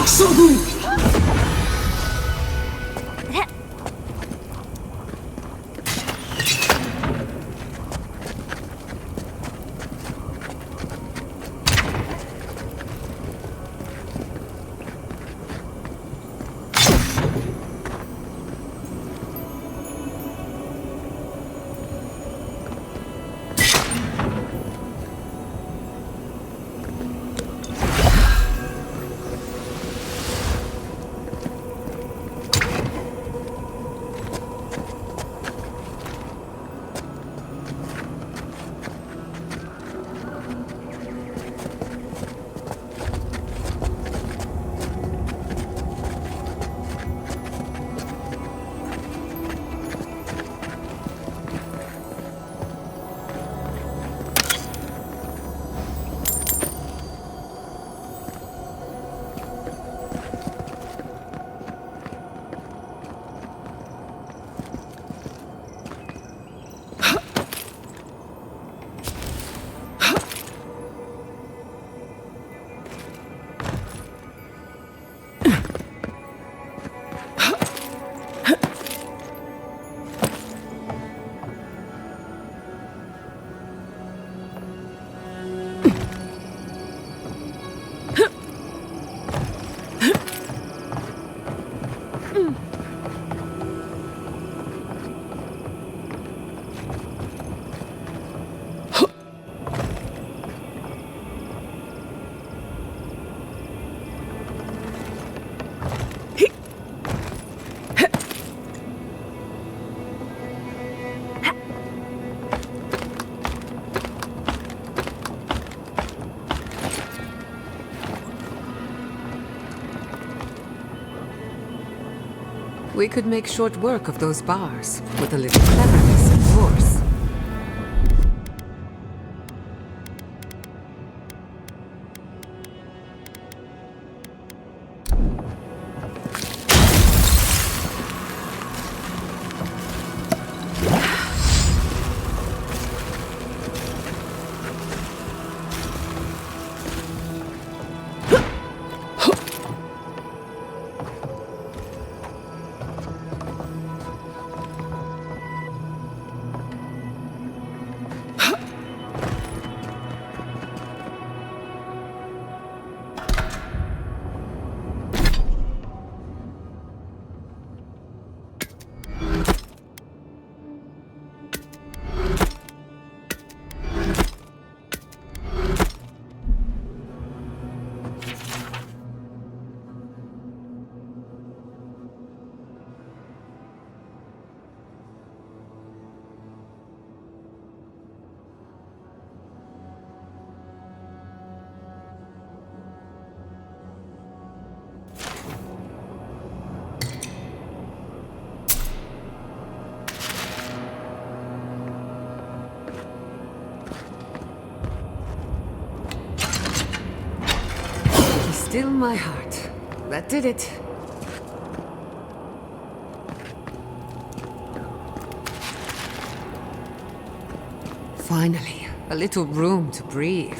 処分。We could make short work of those bars, with a little cleverness, of course. Still my heart. That did it. Finally, a little room to breathe.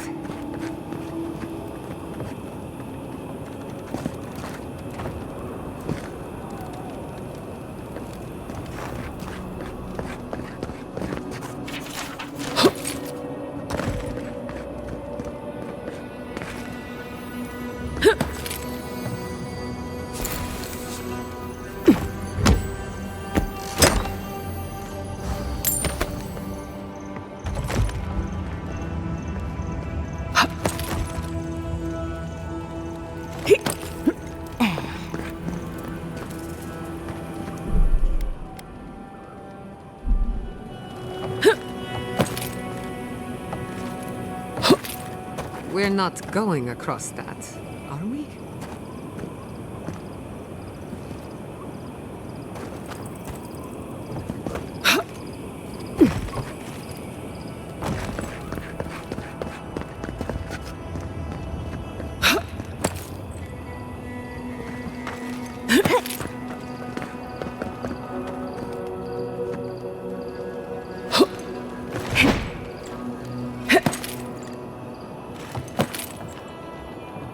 We're not going across that, are we?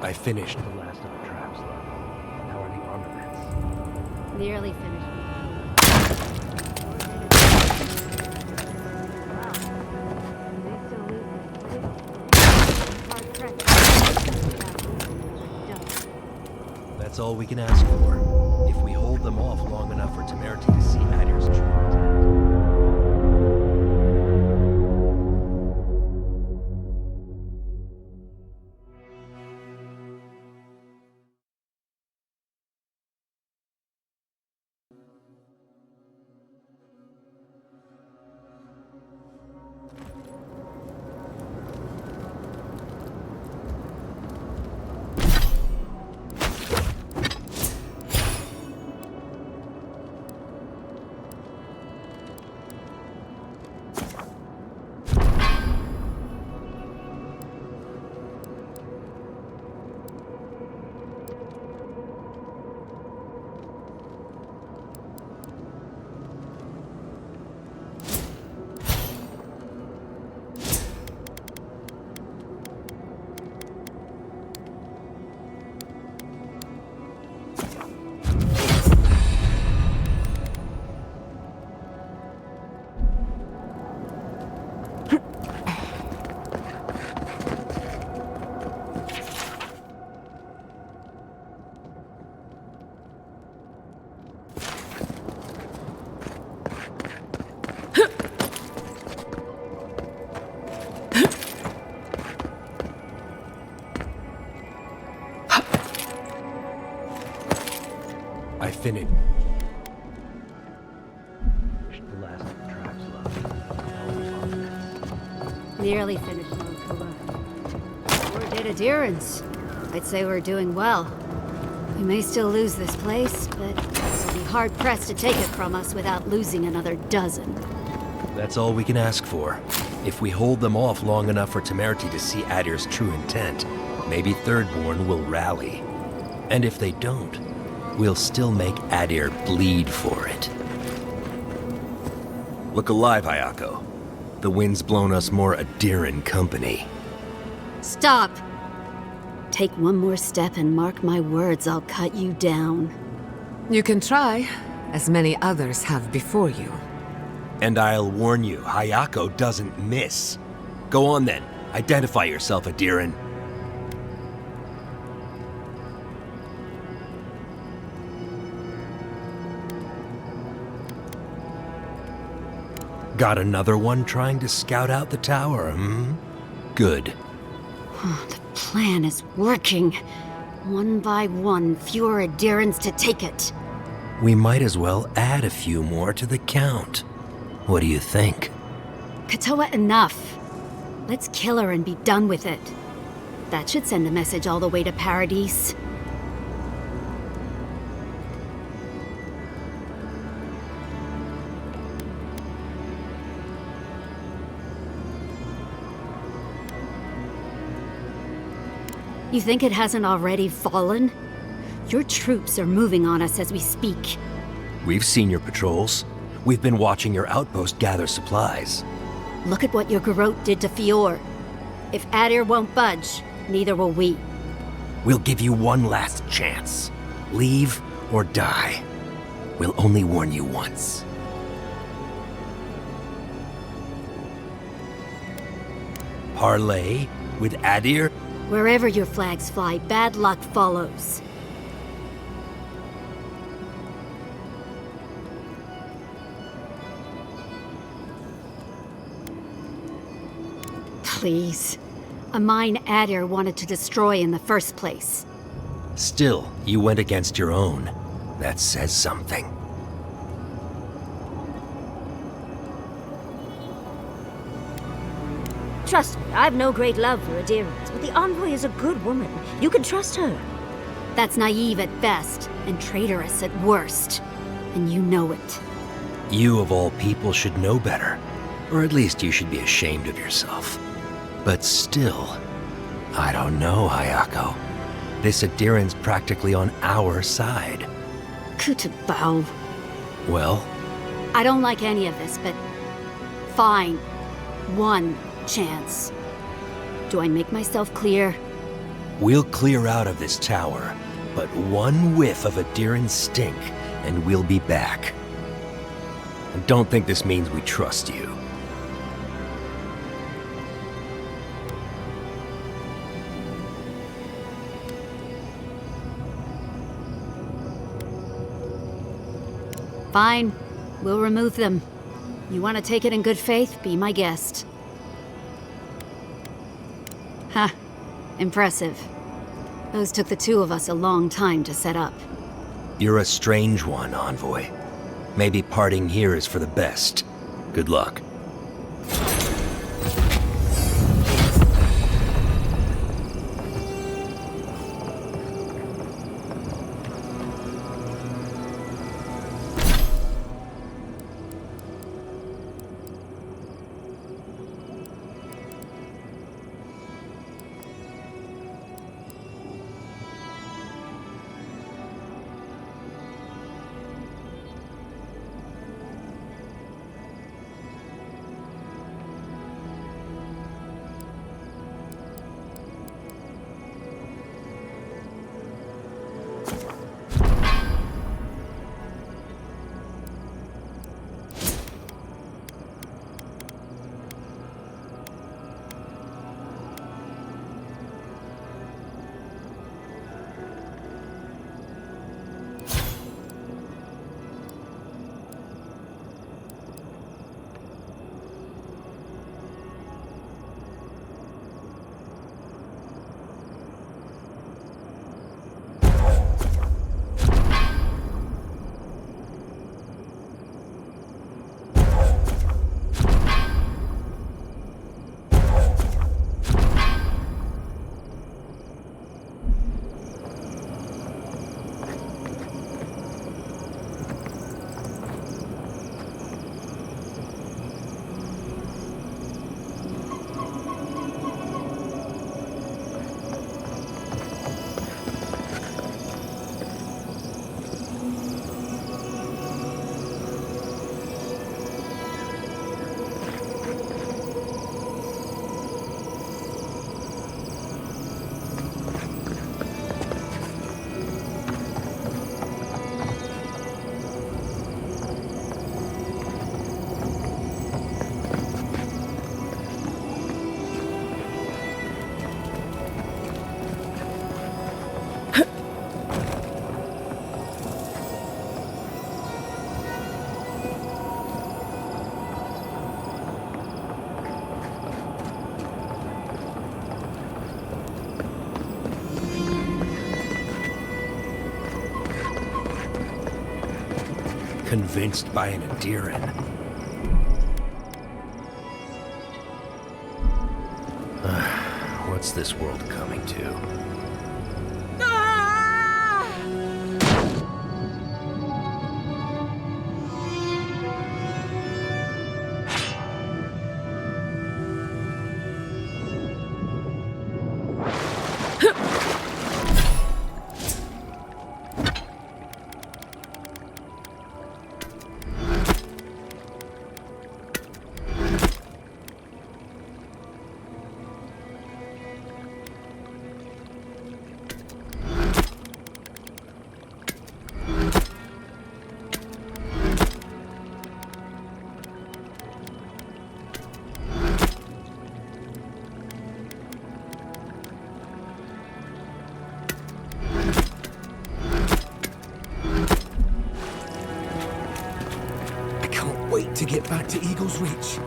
I finished the last of the traps. Nearly finished. That's all we can ask for. If we hold them off long enough for Temerity to see Adir's true intent. I finished. The last of the tribes left. Nearly finished, Mokuba. We're dead adherents. I'd say we're doing well. We may still lose this place, but it'll be hard-pressed to take it from us without losing another dozen. That's all we can ask for. If we hold them off long enough for Temerity to see Adir's true intent, maybe Thirdborn will rally. And if they don't, we'll still make Adir bleed for it. Look alive, Hayako. The wind's blown us more Adiran company. Stop! Take one more step and mark my words, I'll cut you down. You can try, as many others have before you. And I'll warn you, Hayako doesn't miss. Go on then, identify yourself, Adiran. Got another one trying to scout out the tower, hmm? Good. The plan is working. One by one, fewer adherents to take it. We might as well add a few more to the count. What do you think? Katoa, enough. Let's kill her and be done with it. That should send a message all the way to Paradise. You think it hasn't already fallen? Your troops are moving on us as we speak. We've seen your patrols. We've been watching your outpost gather supplies. Look at what your garrote did to Fior. If Adir won't budge, neither will we. We'll give you one last chance. Leave or die. We'll only warn you once. Parley with Adir? Wherever your flags fly, bad luck follows. Please. A mine Adir wanted to destroy in the first place. Still, you went against your own. That says something. Trust me, I've no great love for Adherents, but the Envoy is a good woman. You can trust her. That's naive at best, and traitorous at worst. And you know it. You, of all people, should know better. Or at least you should be ashamed of yourself. But still, I don't know, Hayako. This Adherent's practically on our side. Kutabao. Well? I don't like any of this, but... fine. One chance. Do I make myself clear? We'll clear out of this tower, But one whiff of Adiran's stink, and we'll be back. And don't think this means we trust you. Fine. We'll remove them. You want to take it in good faith? Be my guest. Ha. Impressive. Those took the two of us a long time to set up. You're a strange one, Envoy. Maybe parting here is for the best. Good luck. Convinced by an Adiran. What's this world coming to? Wait to get back to Eagle's Reach.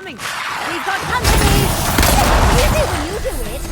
coming! We've got company! Easy when you do it.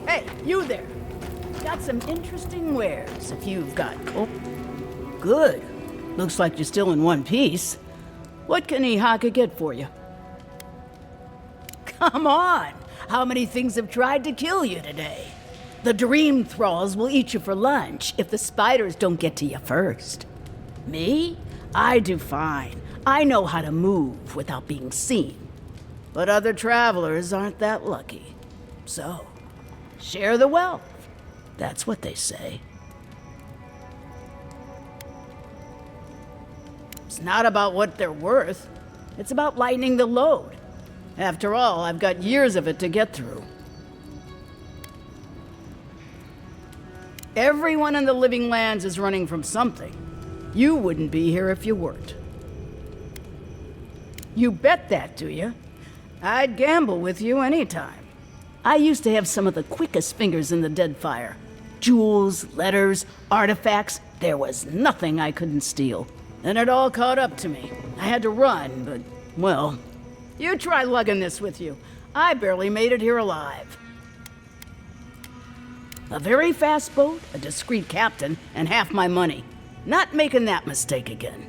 Hey, you there. Got some interesting wares if you've got... Oh, good. Looks like you're still in one piece. What can Ihaka get for you? Come on! How many things have tried to kill you today? The dream thralls will eat you for lunch if the spiders don't get to you first. Me? I do fine. I know how to move without being seen. But other travelers aren't that lucky. So, share the wealth. That's what they say. It's not about what they're worth. It's about lightening the load. After all, I've got years of it to get through. Everyone in the Living Lands is running from something. You wouldn't be here if you weren't. You bet that, do you? I'd gamble with you anytime. I used to have some of the quickest fingers in the Deadfire. Jewels, letters, artifacts, there was nothing I couldn't steal. And it all caught up to me. I had to run, but, well, you try lugging this with you. I barely made it here alive. A very fast boat, a discreet captain, and half my money. Not making that mistake again.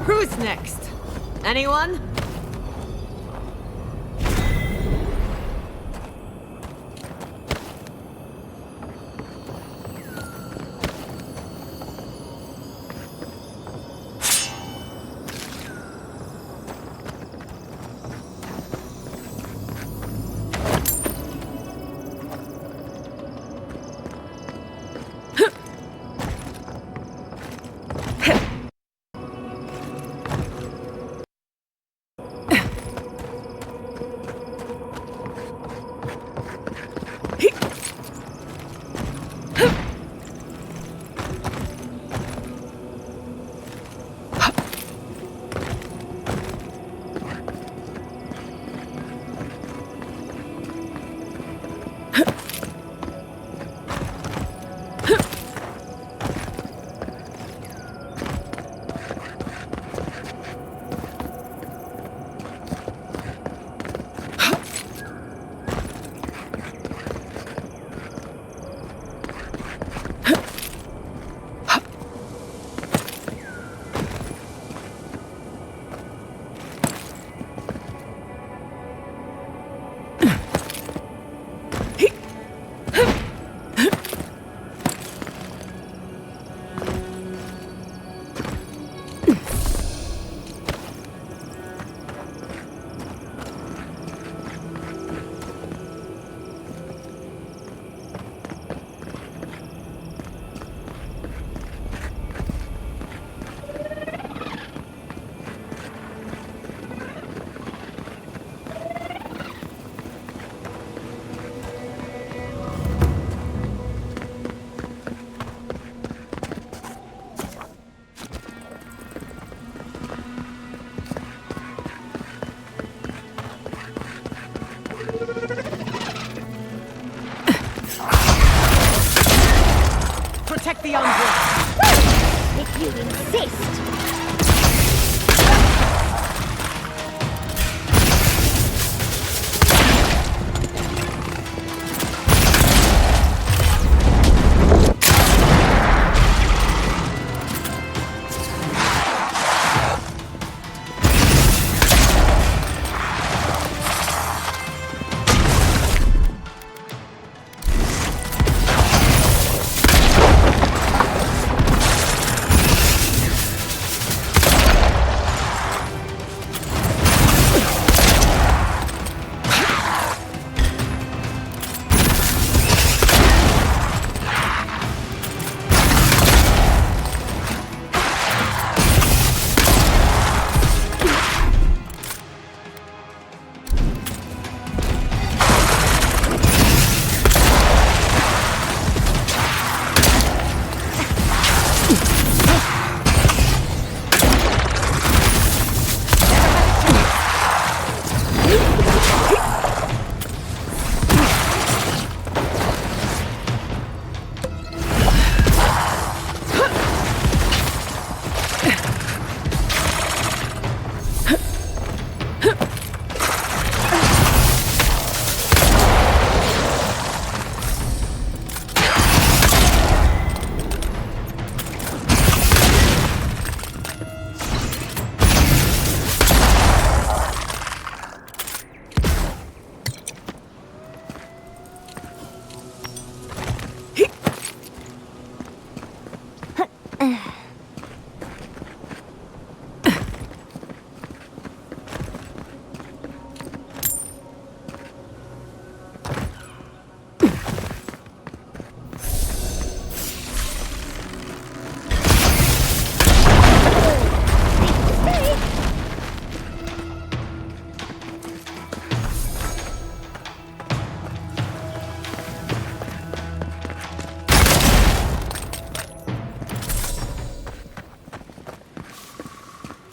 Who's next? Anyone? Protect the envoy! If you insist.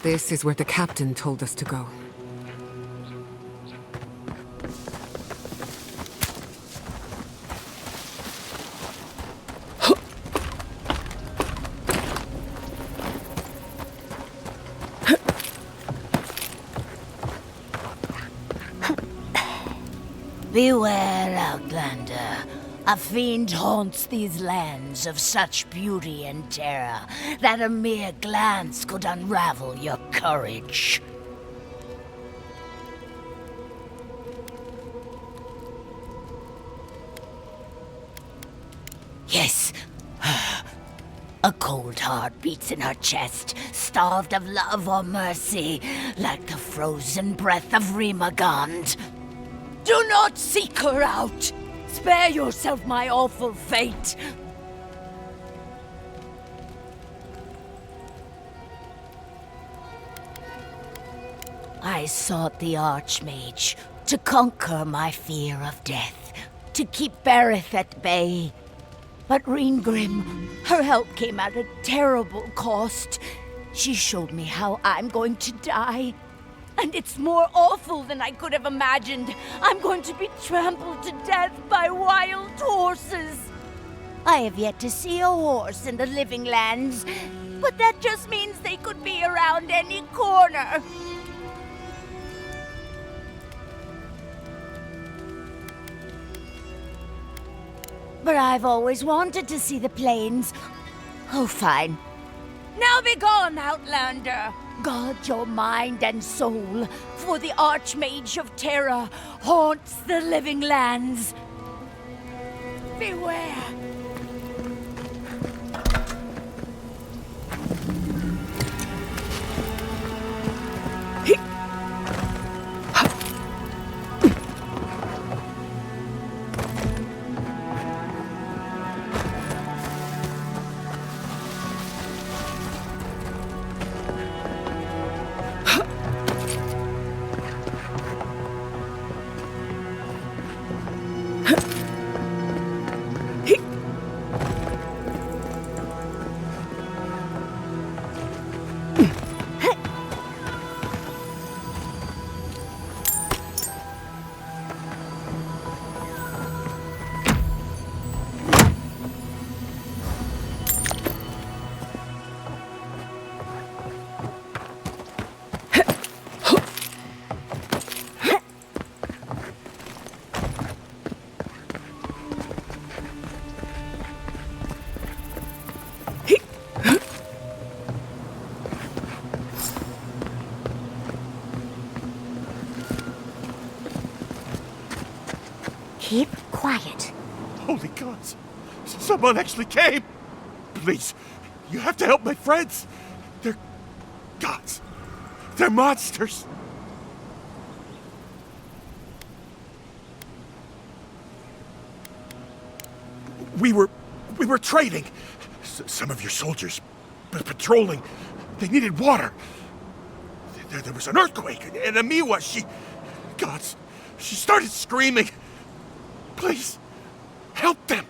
This is where the captain told us to go. Beware, Outlander. A fiend haunts these lands of such beauty and terror that a mere glance could unravel your courage. Yes. A cold heart beats in her chest, starved of love or mercy, like the frozen breath of Rimagond. Do not seek her out! Spare yourself my awful fate! I sought the Archmage to conquer my fear of death, to keep Berith at bay. But Reengrim, her help came at a terrible cost. She showed me how I'm going to die. And it's more awful than I could have imagined. I'm going to be trampled to death by wild horses. I have yet to see a horse in the living lands, but that just means they could be around any corner. But I've always wanted to see the plains. Oh, fine. Now be gone, Outlander. Guard your mind and soul, for the Archmage of Terror haunts the living lands. Beware. Keep quiet. Holy gods! Someone actually came! Please, you have to help my friends! They're gods! They're monsters! We were trading. Some of your soldiers patrolling. They needed water. There was an earthquake, and Amiwa, she started screaming. Please, help them!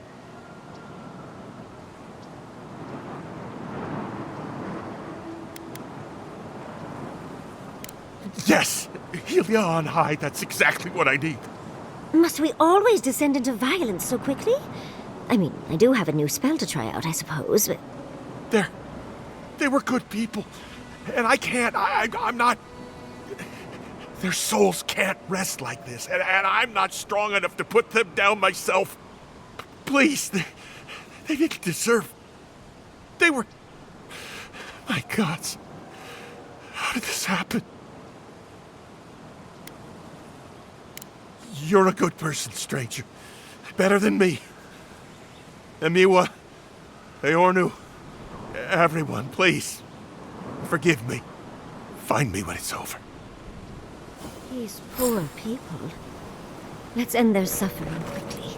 Yes! Helia on high, that's exactly what I need. Must we always descend into violence so quickly? I mean, I do have a new spell to try out, I suppose, but... They were good people. And I can't, I'm not... Their souls can't rest like this, and I'm not strong enough to put them down myself. Please, they didn't deserve... They were... My gods. How did this happen? You're a good person, stranger. Better than me. Amiwa, Eornu, everyone, please. Forgive me. Find me when it's over. These poor people. Let's end their suffering quickly.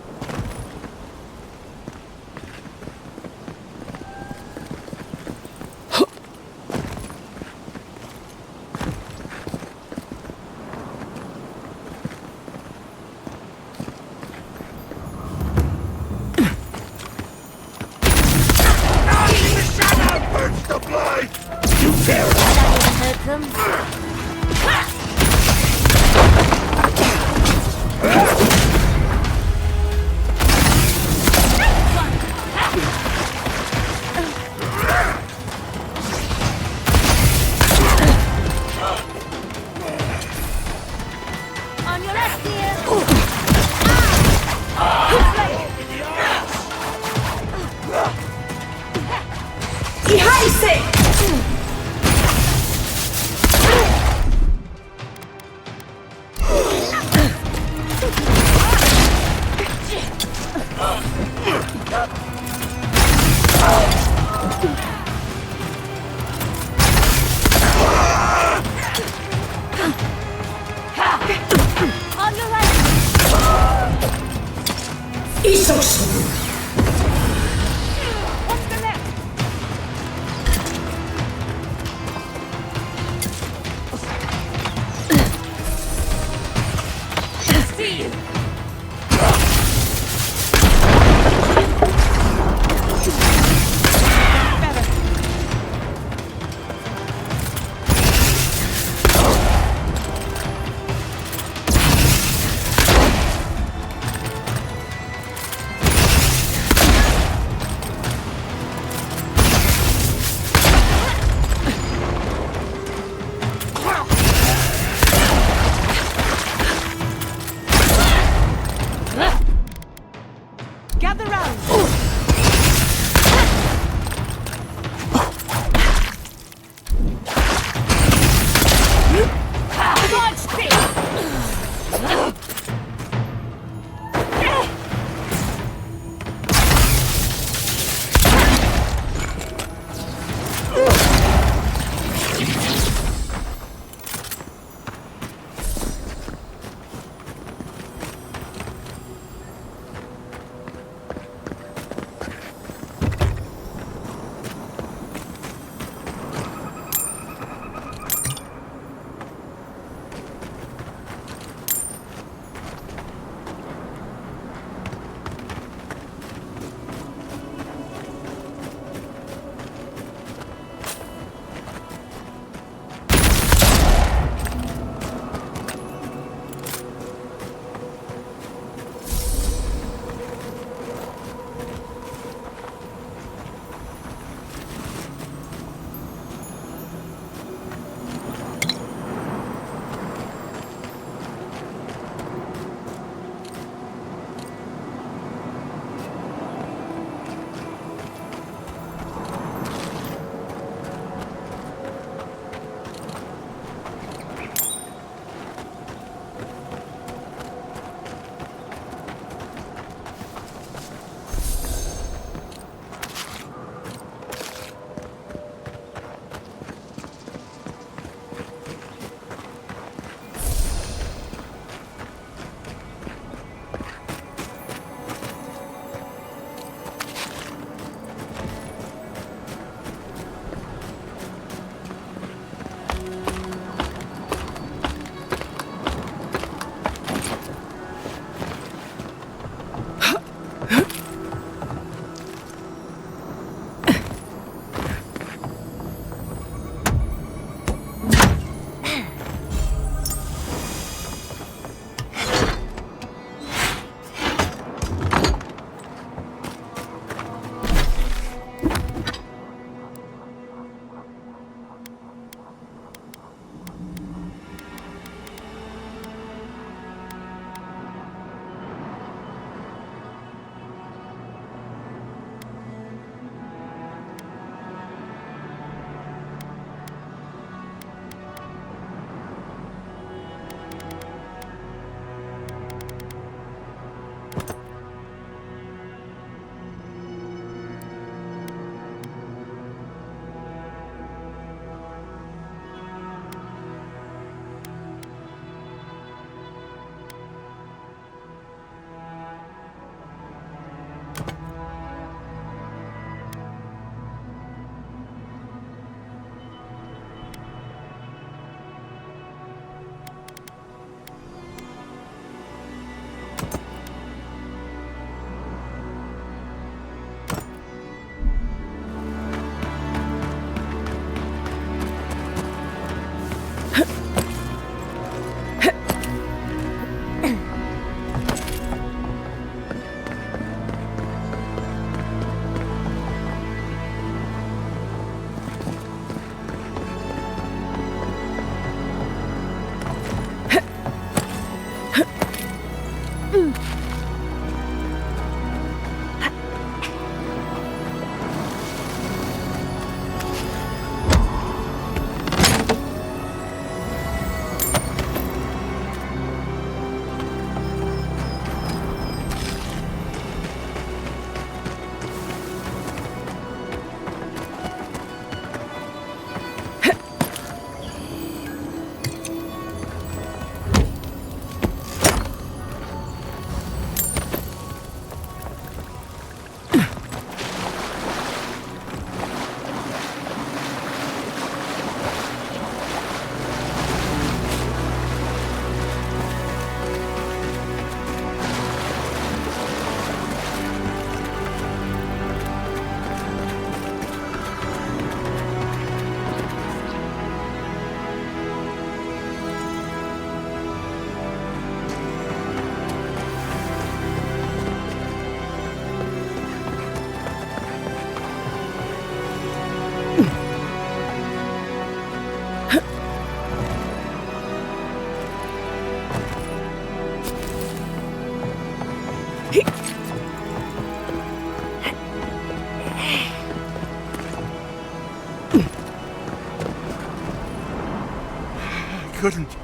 couldn't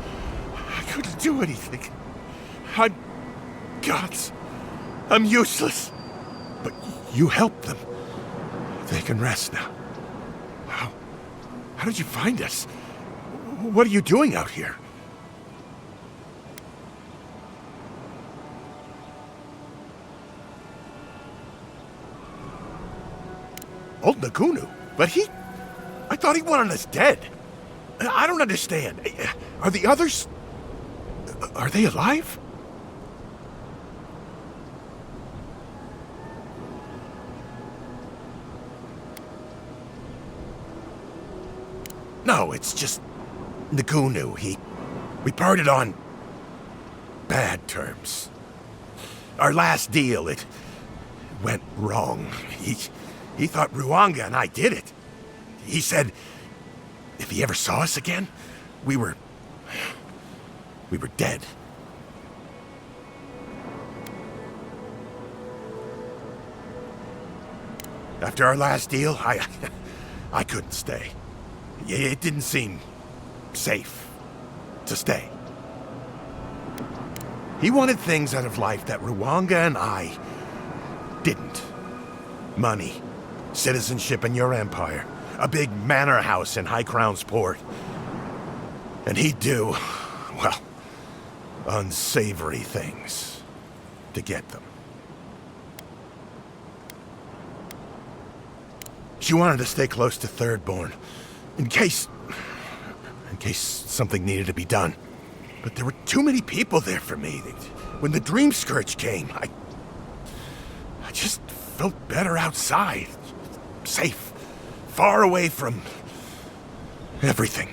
do anything. I'm gods. I'm useless. But you helped them. They can rest now. How did you find us? What are you doing out here? Old Nagunu? But I thought he wanted us dead. I don't understand. Are the others... Are they alive? No, it's just... Nagunu. We parted on... bad terms. Our last deal, it... went wrong. He thought Ruanga and I did it. He said... if he ever saw us again, we were dead. After our last deal, I couldn't stay. It didn't seem safe to stay. He wanted things out of life that Ruanga and I didn't. Money, citizenship in your empire, a big manor house in High Crown's port. And he'd do, well, unsavory things to get them. She wanted to stay close to Thirdborn, in case something needed to be done. But there were too many people there for me. When the Dream Scourge came, I just felt better outside. Safe. Far away from everything.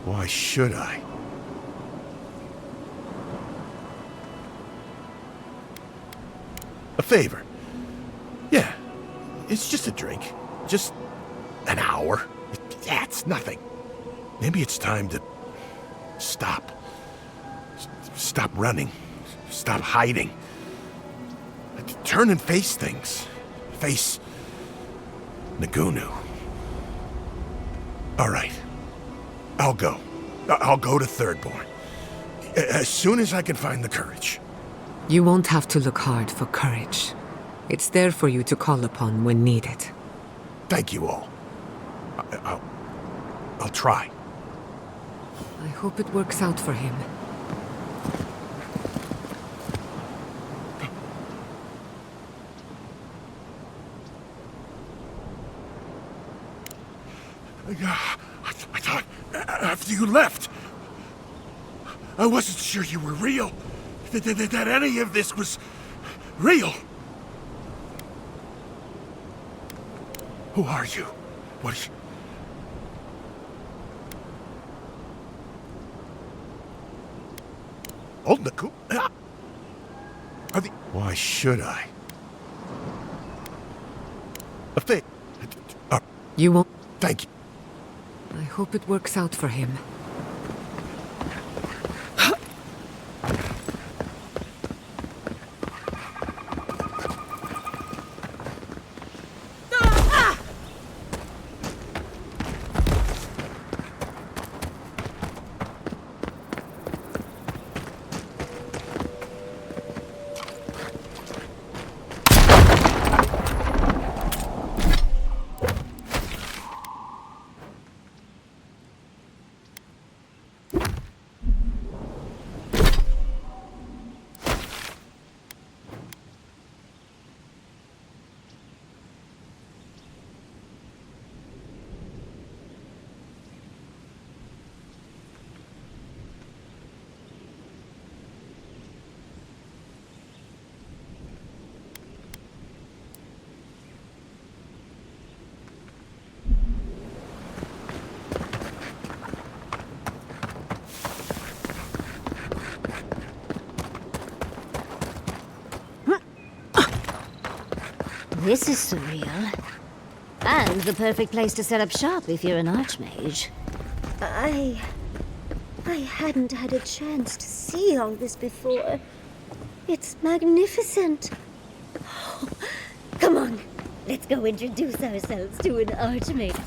Why should I? A favor. Yeah, it's just a drink. Just an hour. Yeah, it's nothing. Maybe it's time to stop. Stop running. Stop hiding. Turn and face things. Face Nagunu. All right. I'll go. I'll go to Thirdborn. As soon as I can find the courage. You won't have to look hard for courage. It's there for you to call upon when needed. Thank you all. I'll try. I hope it works out for him. I thought after you left, I wasn't sure you were real. That any of this was real. Who are you? What is... Old Naku... Are the... Why should I? A thing... You won't... Thank you. I hope it works out for him. This is surreal. And the perfect place to set up shop if you're an archmage. I hadn't had a chance to see all this before. It's magnificent. Oh, come on, let's go introduce ourselves to an archmage.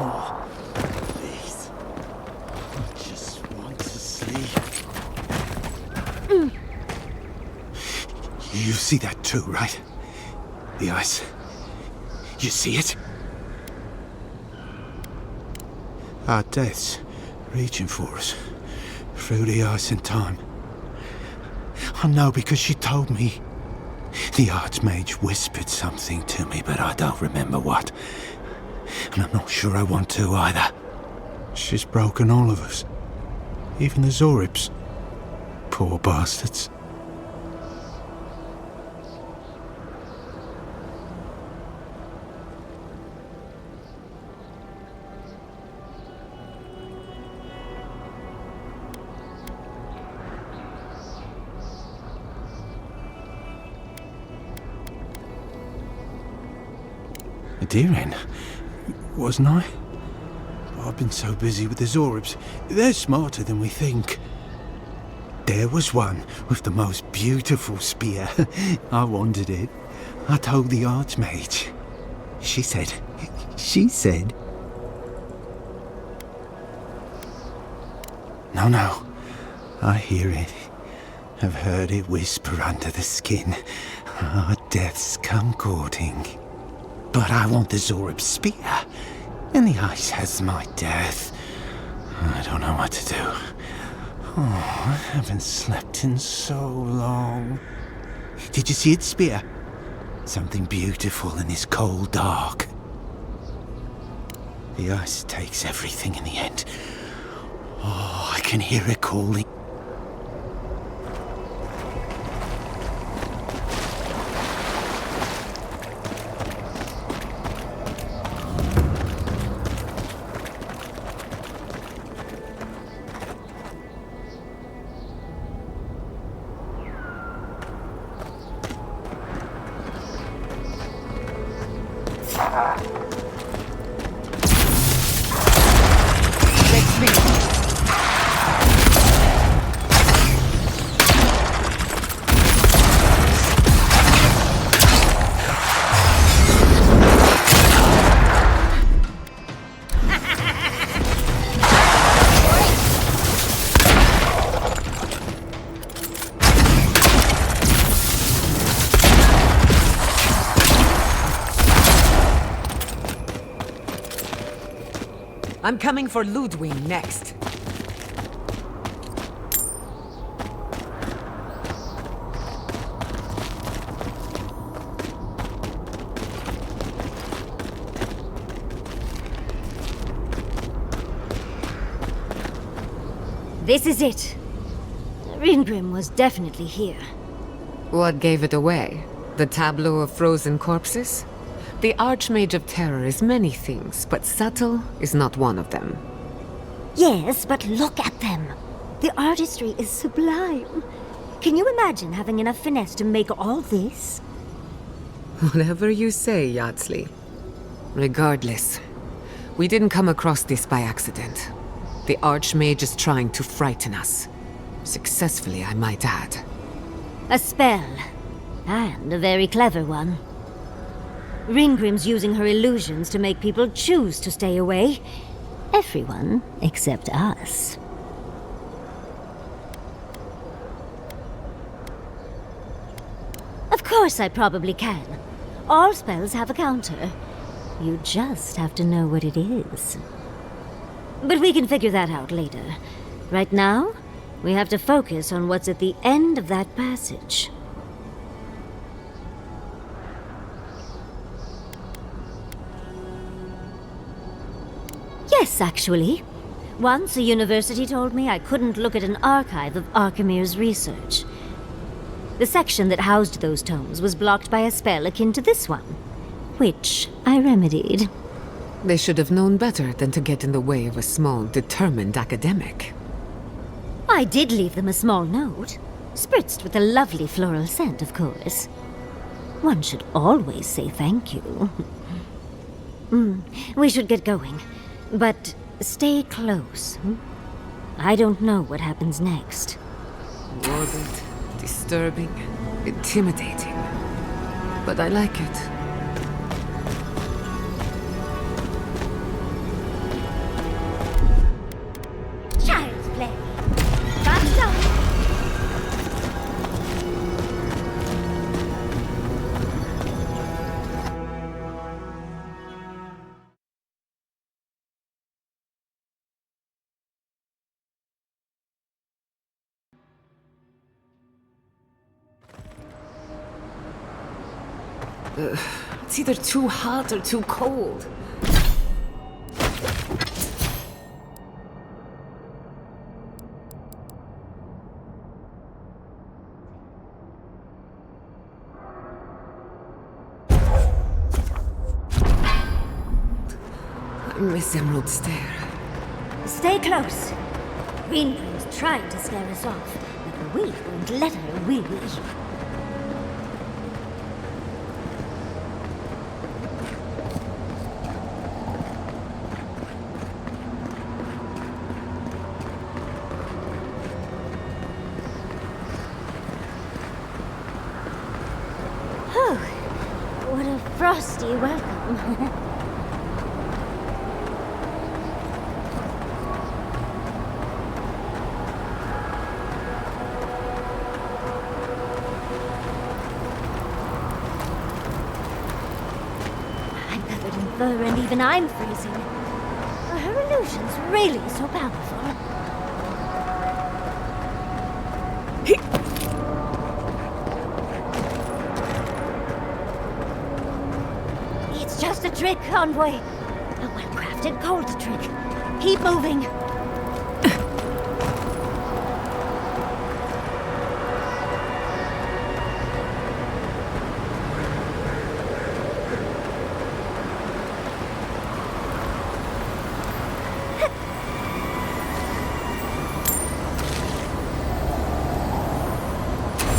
more. Please. I just want to sleep. You see that too, right? The ice. You see it? Our deaths reaching for us through the ice and time. I know because she told me. The Archmage whispered something to me, but I don't remember what. And I'm not sure I want to either. She's broken all of us. Even the Zoribs. Poor bastards. A deer-hen, wasn't I? I've been so busy with the Zoribs. They're smarter than we think. There was one with the most beautiful spear. I wanted it. I told the Archmage. She said... No. I hear it. I've heard it whisper under the skin. Our deaths come courting. But I want the Zorib spear, and the ice has my death. I don't know what to do. Oh, I haven't slept in so long. Did you see its spear? Something beautiful in this cold dark. The ice takes everything in the end. Oh, I can hear it calling. I'm coming for Ludwig next. This is it. Ringrim was definitely here. What gave it away? The tableau of frozen corpses? The Archmage of Terror is many things, but subtle is not one of them. Yes, but look at them. The artistry is sublime. Can you imagine having enough finesse to make all this? Whatever you say, Yardsley. Regardless, we didn't come across this by accident. The Archmage is trying to frighten us. Successfully, I might add. A spell. And a very clever one. Ringrim's using her illusions to make people choose to stay away. Everyone except us. Of course I probably can. All spells have a counter. You just have to know what it is. But we can figure that out later. Right now, we have to focus on what's at the end of that passage. Yes, actually. Once a university told me I couldn't look at an archive of Archimir's research. The section that housed those tomes was blocked by a spell akin to this one, which I remedied. They should have known better than to get in the way of a small, determined academic. I did leave them a small note, spritzed with a lovely floral scent, of course. One should always say thank you. We should get going. But stay close. I don't know what happens next. Morbid, disturbing, intimidating. But I like it. It's either too hot or too cold. I miss Emerald Stair. Stay close. Green Queen's trying to scare us off, but we won't let her, will we? Oh, what a frosty welcome. I'm covered in fur and even I'm freezing. Are her illusions really so powerful? It's just a trick, Envoy. A well-crafted cold trick. Keep moving.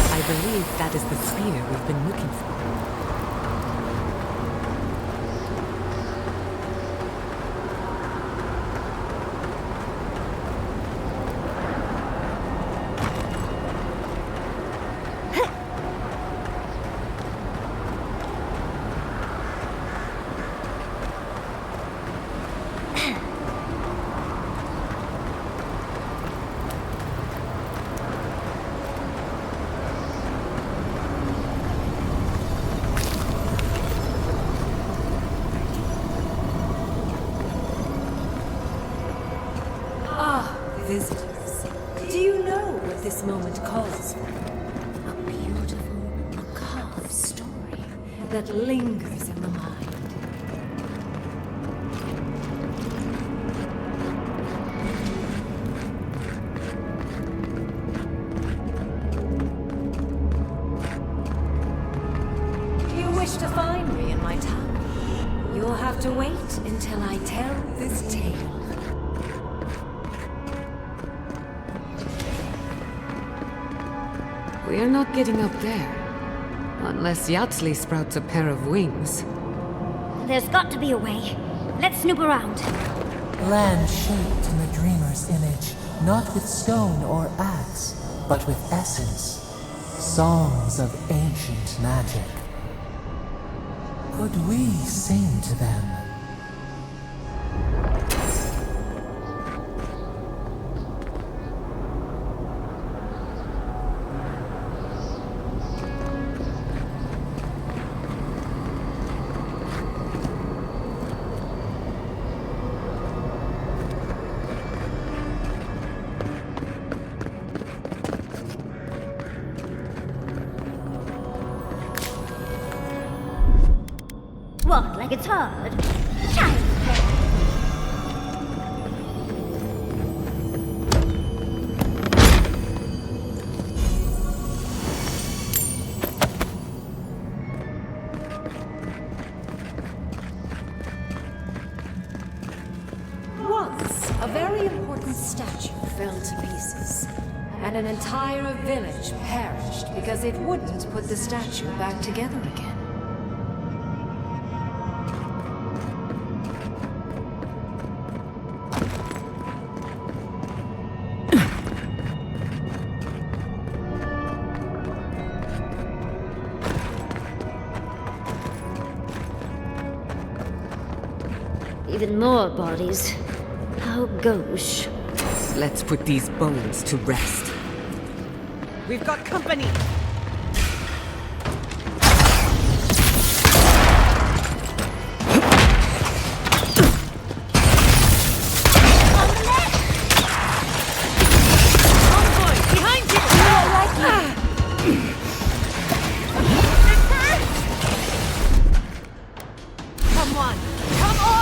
I believe that is the spear we've been looking for. Visitors, do you know what this moment calls for? A beautiful, macabre story. That lingers in the mind. You wish to find me in my tower? You'll have to wait until I tell this tale. We're not getting up there. Unless Yatsley sprouts a pair of wings. There's got to be a way. Let's snoop around. Land shaped in the dreamer's image, not with stone or axe, but with essence. Songs of ancient magic. Could we sing to them? What, like it's hard? Child's play. Once, a very important statue fell to pieces, and an entire village perished because it wouldn't put the statue back together again. Even more bodies. How gauche. Let's put these bones to rest. We've got company! someone! Come on!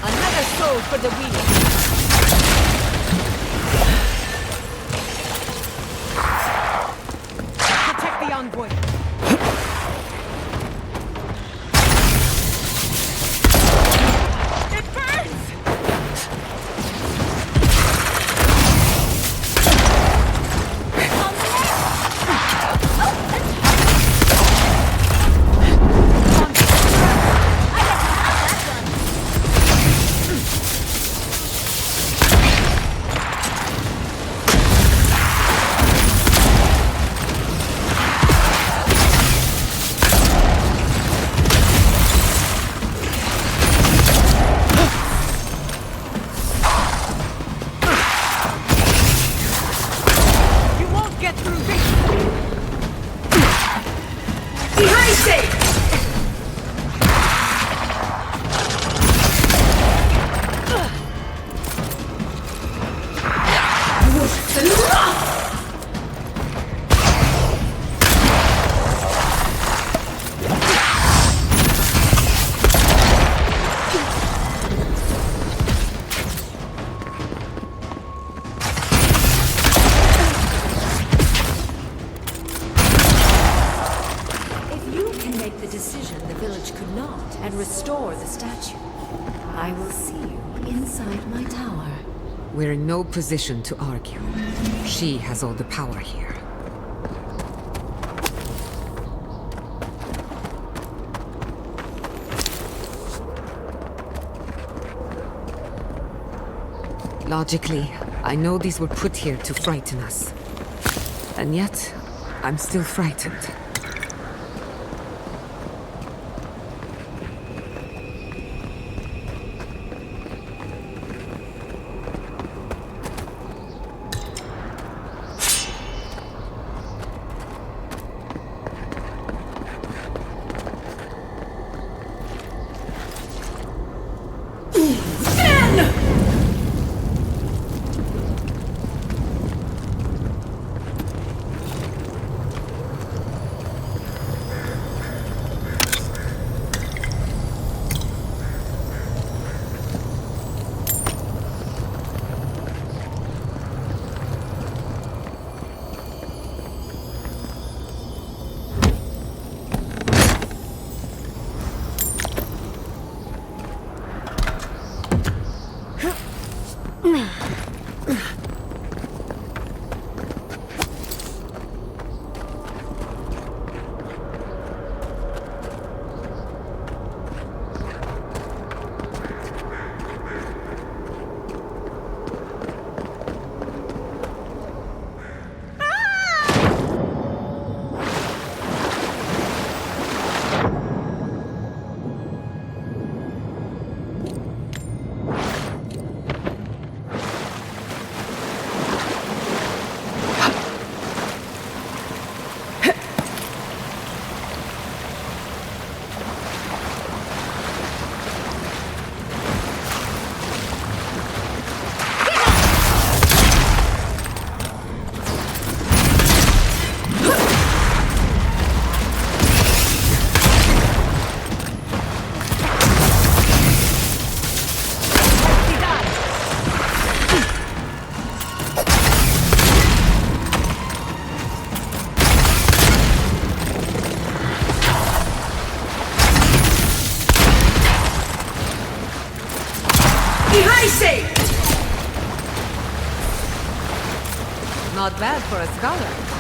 Another soul for the wheel. Protect the envoy. It burns! And restore the statue. I will see you inside my tower. We're in no position to argue. She has all the power here. Logically, I know these were put here to frighten us. And yet, I'm still frightened. Not bad for a scholar.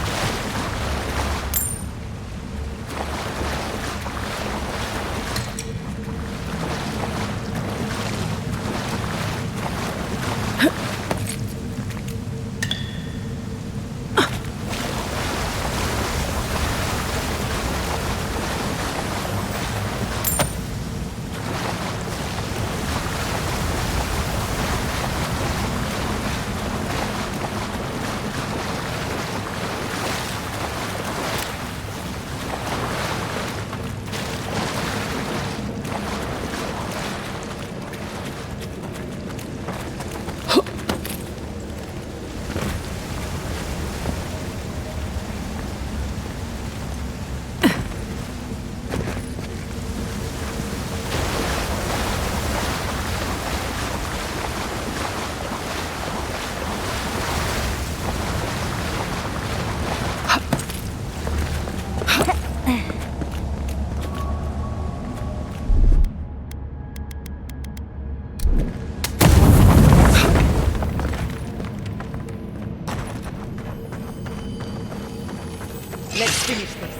Let's finish this.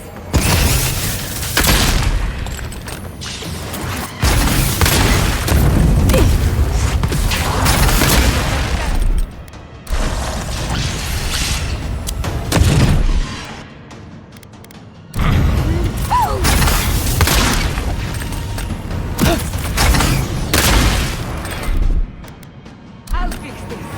I'll fix this.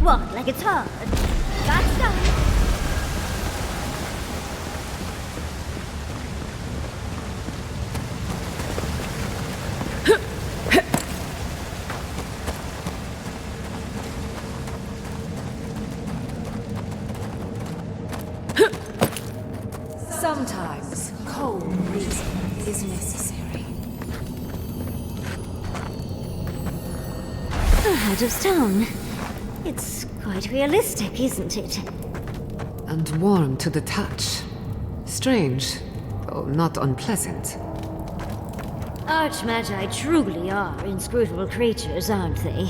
What, like it's hard? Got some? Sometimes cold reason is necessary. A heart of stone. It's quite realistic, isn't it? And warm to the touch. Strange, though not unpleasant. Archmagi truly are inscrutable creatures, aren't they?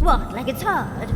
What, like it's hard?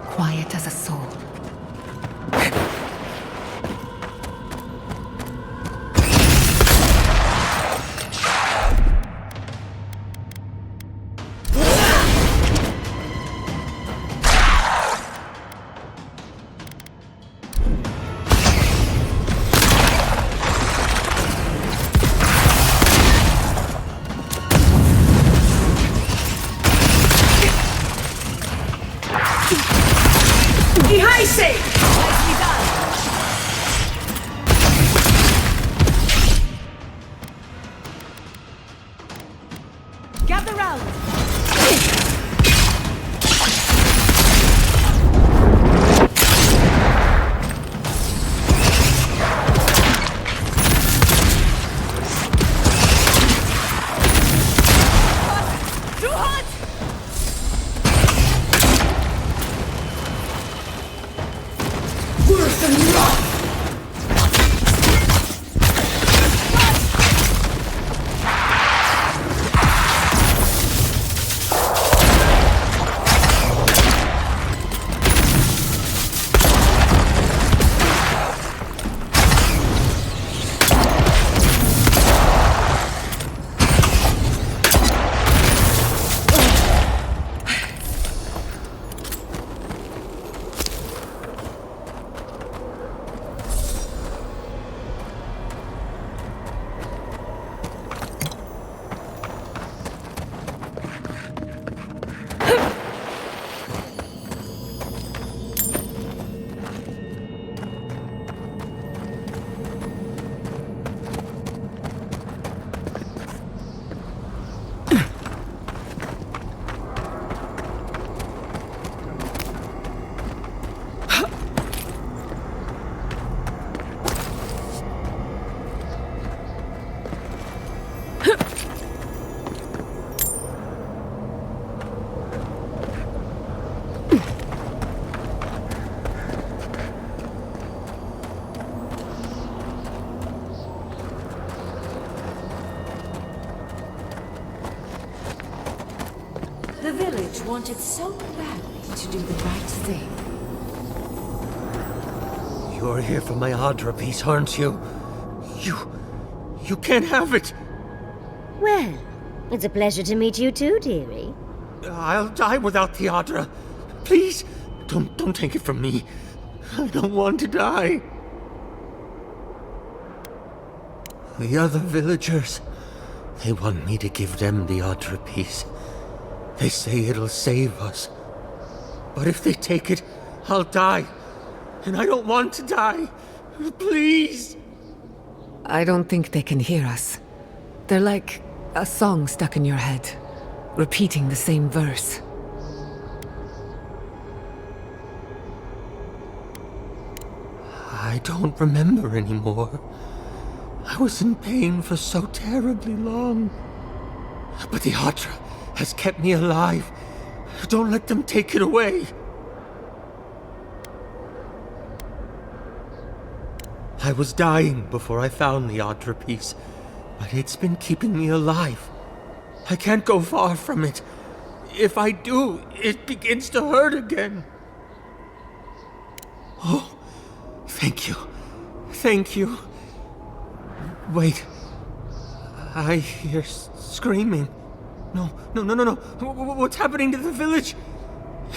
Quiet as a soul. Gather round! Too hot! Worse than rock! The village wanted so badly to do the right thing. You're here for my Adra piece, aren't you? You can't have it! Well, it's a pleasure to meet you too, dearie. I'll die without the Adra. Please, don't take it from me. I don't want to die. The other villagers, they want me to give them the Adra piece. They say it'll save us. But if they take it, I'll die. And I don't want to die. Please! I don't think they can hear us. They're like a song stuck in your head, repeating the same verse. I don't remember anymore. I was in pain for so terribly long. But the Adra has kept me alive. Don't let them take it away. I was dying before I found the Adra piece, but it's been keeping me alive. I can't go far from it. If I do, it begins to hurt again. Oh, thank you. Thank you. Wait. I hear screaming. No. What's happening to the village?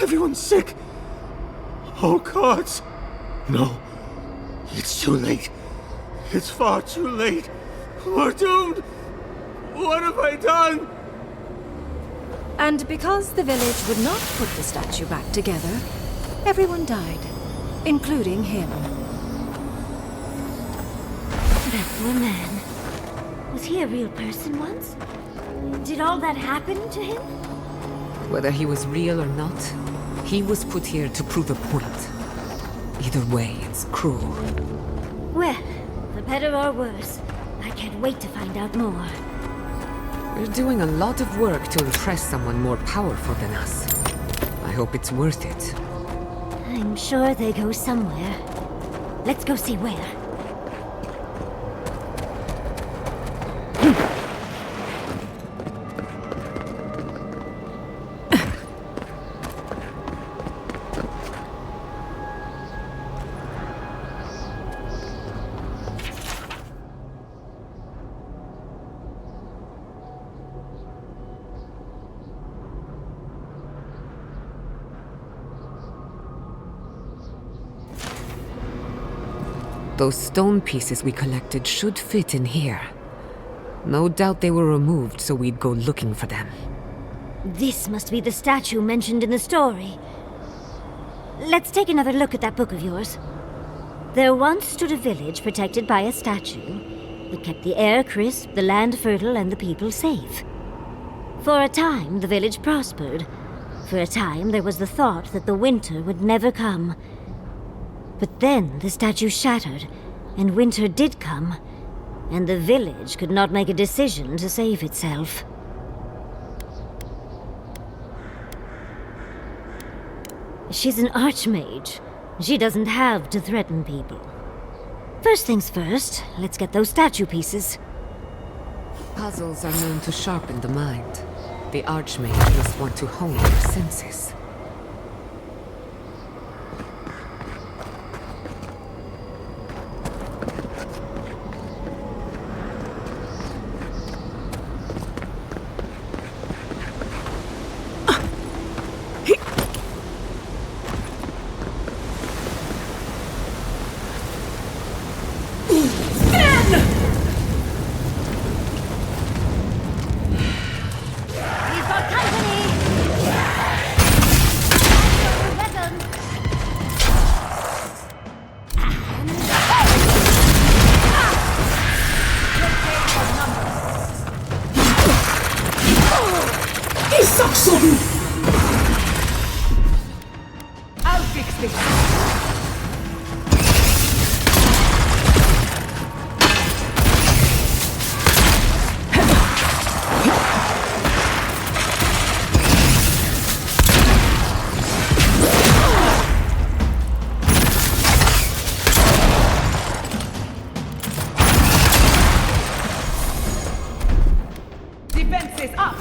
Everyone's sick. Oh, gods. No. It's too late. It's far too late. We're doomed. What have I done? And because the village would not put the statue back together, everyone died, including him. That poor man. Was he a real person once? Did all that happen to him? Whether he was real or not, he was put here to prove a point. Either way, it's cruel. Well, for better or worse, I can't wait to find out more. We're doing a lot of work to impress someone more powerful than us. I hope it's worth it. I'm sure they go somewhere. Let's go see where. Those stone pieces we collected should fit in here. No doubt they were removed so we'd go looking for them. This must be the statue mentioned in the story. Let's take another look at that book of yours. There once stood a village protected by a statue that kept the air crisp, the land fertile, and the people safe. For a time, the village prospered. For a time, there was the thought that the winter would never come. But then the statue shattered, and winter did come, and the village could not make a decision to save itself. She's an archmage. She doesn't have to threaten people. First things first, let's get those statue pieces. Puzzles are known to sharpen the mind. The archmage must want to hone their senses. I'll fix this. Defenses up!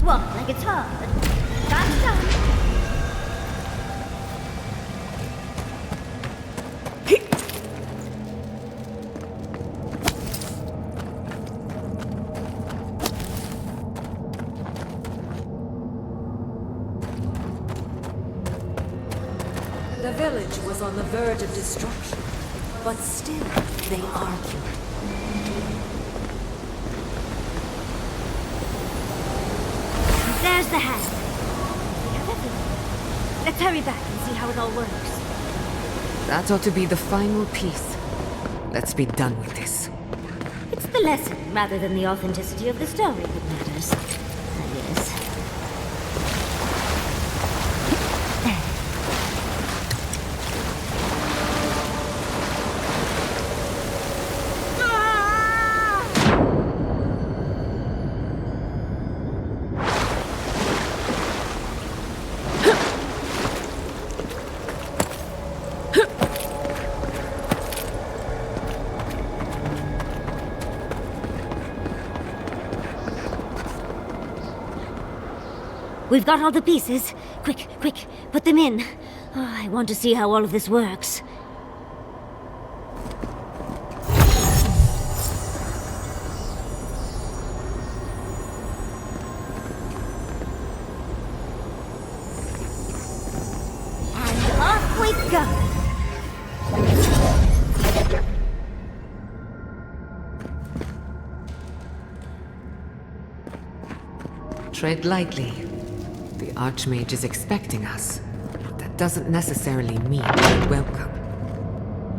What, like it's hard? That's done. The village was on the verge of destruction, but still they argued. There's the hat. We have everything. Let's hurry back and see how it all works. That ought to be the final piece. Let's be done with this. It's the lesson rather than the authenticity of the story that matters. I guess. We've got all the pieces. Quick, quick, put them in. Oh, I want to see how all of this works. And off we go! Tread lightly. The Archmage is expecting us. That doesn't necessarily mean we're welcome.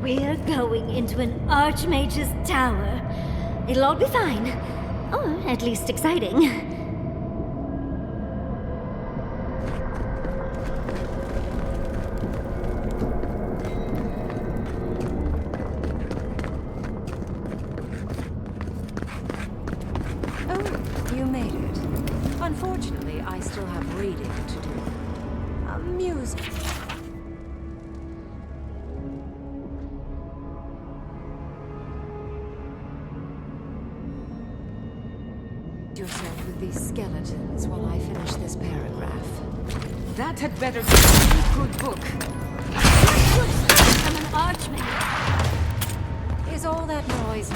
We're going into an Archmage's tower. It'll all be fine. Or at least exciting. Oh, you made it. Unfortunately, I still have reading to do. Music. Yourself with these skeletons while I finish this paragraph. That had better be a good book. I'm an Archmage. Is all that noise?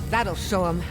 That'll show him.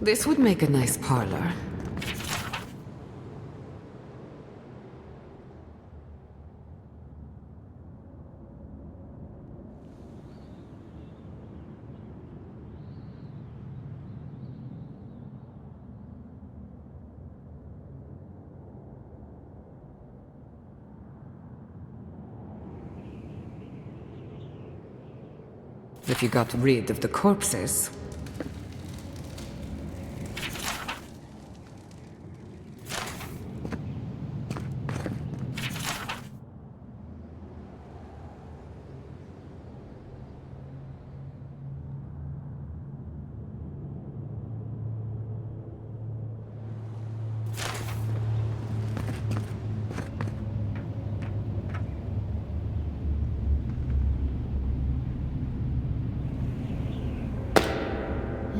This would make a nice parlor. If you got rid of the corpses.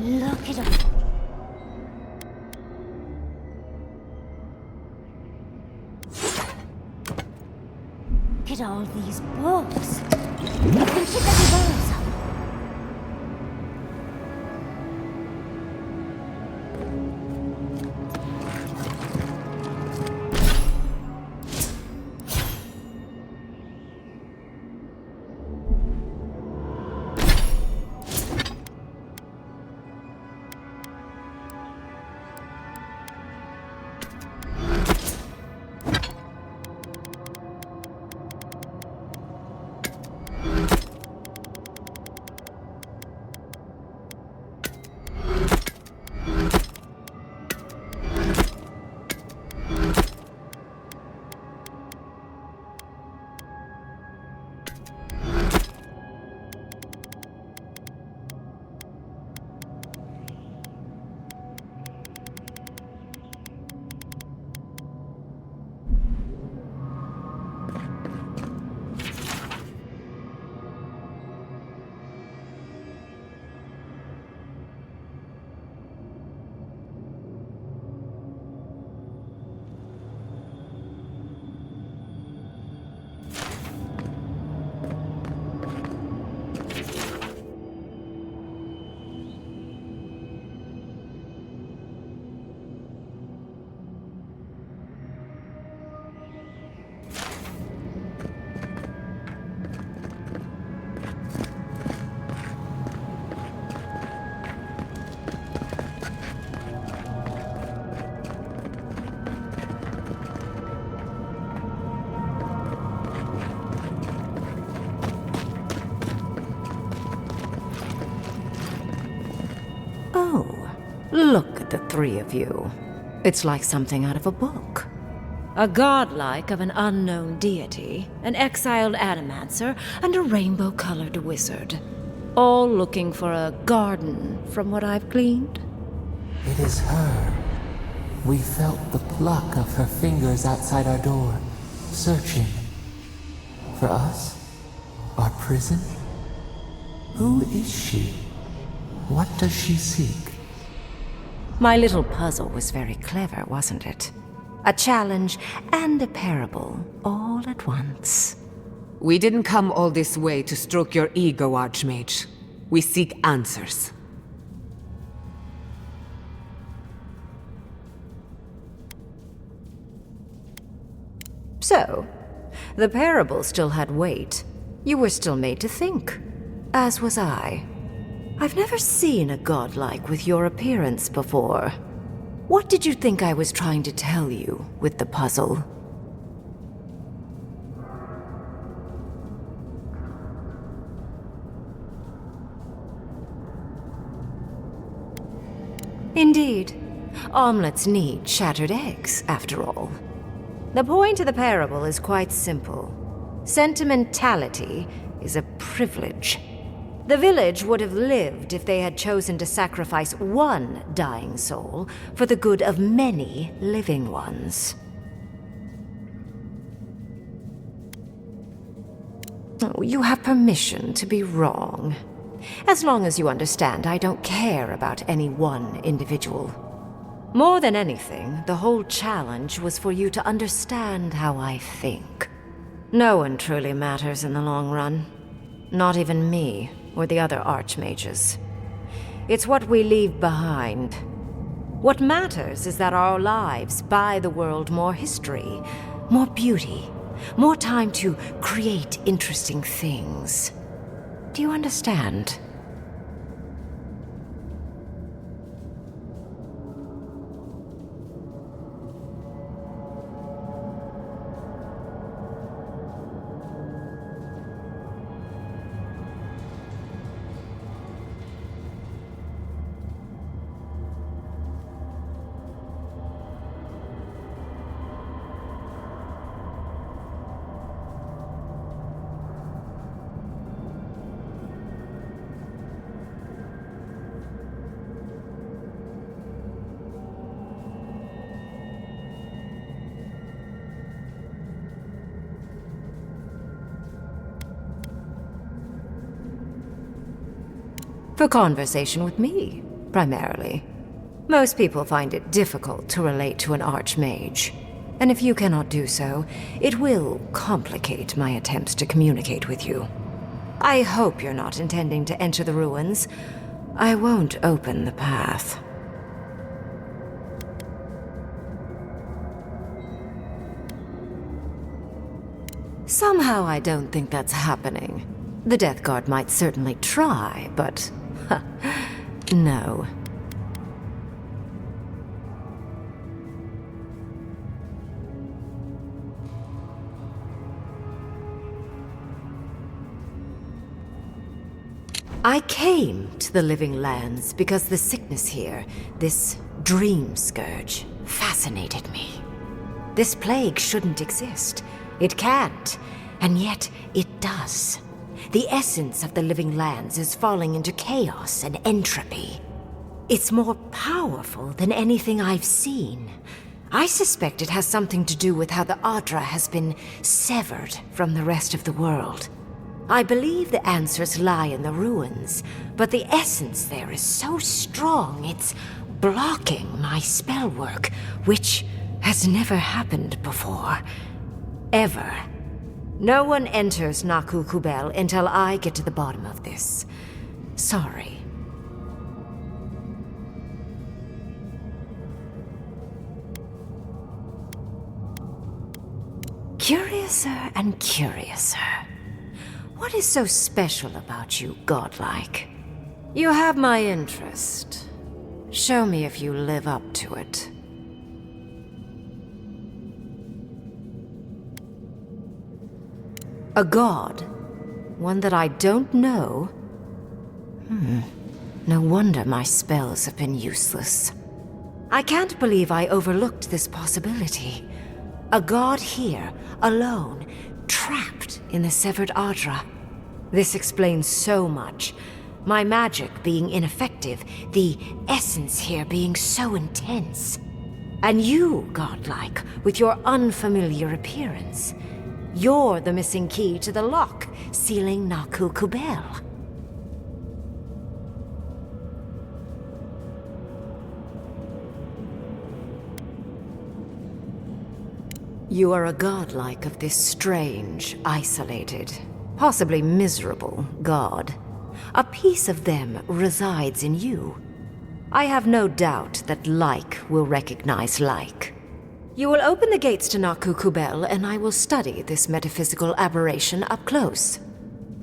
Look at all. Look at all these books. You can pick up your borrow some. Oh, look at the three of you. It's like something out of a book. A godlike of an unknown deity, an exiled adamancer, and a rainbow-colored wizard. All looking for a garden, from what I've gleaned. It is her. We felt the pluck of her fingers outside our door, searching. For us? Our prison? Who is she? What does she seek? My little puzzle was very clever, wasn't it? A challenge and a parable, all at once. We didn't come all this way to stroke your ego, Archmage. We seek answers. So, the parable still had weight. You were still made to think. As was I. I've never seen a godlike with your appearance before. What did you think I was trying to tell you with the puzzle? Indeed. Omelets need shattered eggs, after all. The point of the parable is quite simple. Sentimentality is a privilege. The village would have lived if they had chosen to sacrifice one dying soul for the good of many living ones. Oh, you have permission to be wrong. As long as you understand, I don't care about any one individual. More than anything, the whole challenge was for you to understand how I think. No one truly matters in the long run. Not even me, or the other archmages. It's what we leave behind. What matters is that our lives buy the world more history, more beauty, more time to create interesting things. Do you understand? For conversation with me, primarily. Most people find it difficult to relate to an archmage. And if you cannot do so, it will complicate my attempts to communicate with you. I hope you're not intending to enter the ruins. I won't open the path. Somehow I don't think that's happening. The Death Guard might certainly try, but... no. I came to the Living Lands because the sickness here, this dream scourge, fascinated me. This plague shouldn't exist. It can't, and yet it does. The essence of the Living Lands is falling into chaos and entropy. It's more powerful than anything I've seen. I suspect it has something to do with how the Adra has been severed from the rest of the world. I believe the answers lie in the ruins, but the essence there is so strong it's blocking my spell work, which has never happened before. Ever. No one enters Naku Kubel until I get to the bottom of this. Sorry. Curiouser and curiouser. What is so special about you, godlike? You have my interest. Show me if you live up to it. A god? One that I don't know? No wonder my spells have been useless. I can't believe I overlooked this possibility. A god here, alone, trapped in the severed Adra. This explains so much. My magic being ineffective, the essence here being so intense. And you, godlike, with your unfamiliar appearance. You're the missing key to the lock, sealing Naku Kubel. You are a godlike of this strange, isolated, possibly miserable god. A piece of them resides in you. I have no doubt that like will recognize like. You will open the gates to Naku Kubel, and I will study this metaphysical aberration up close.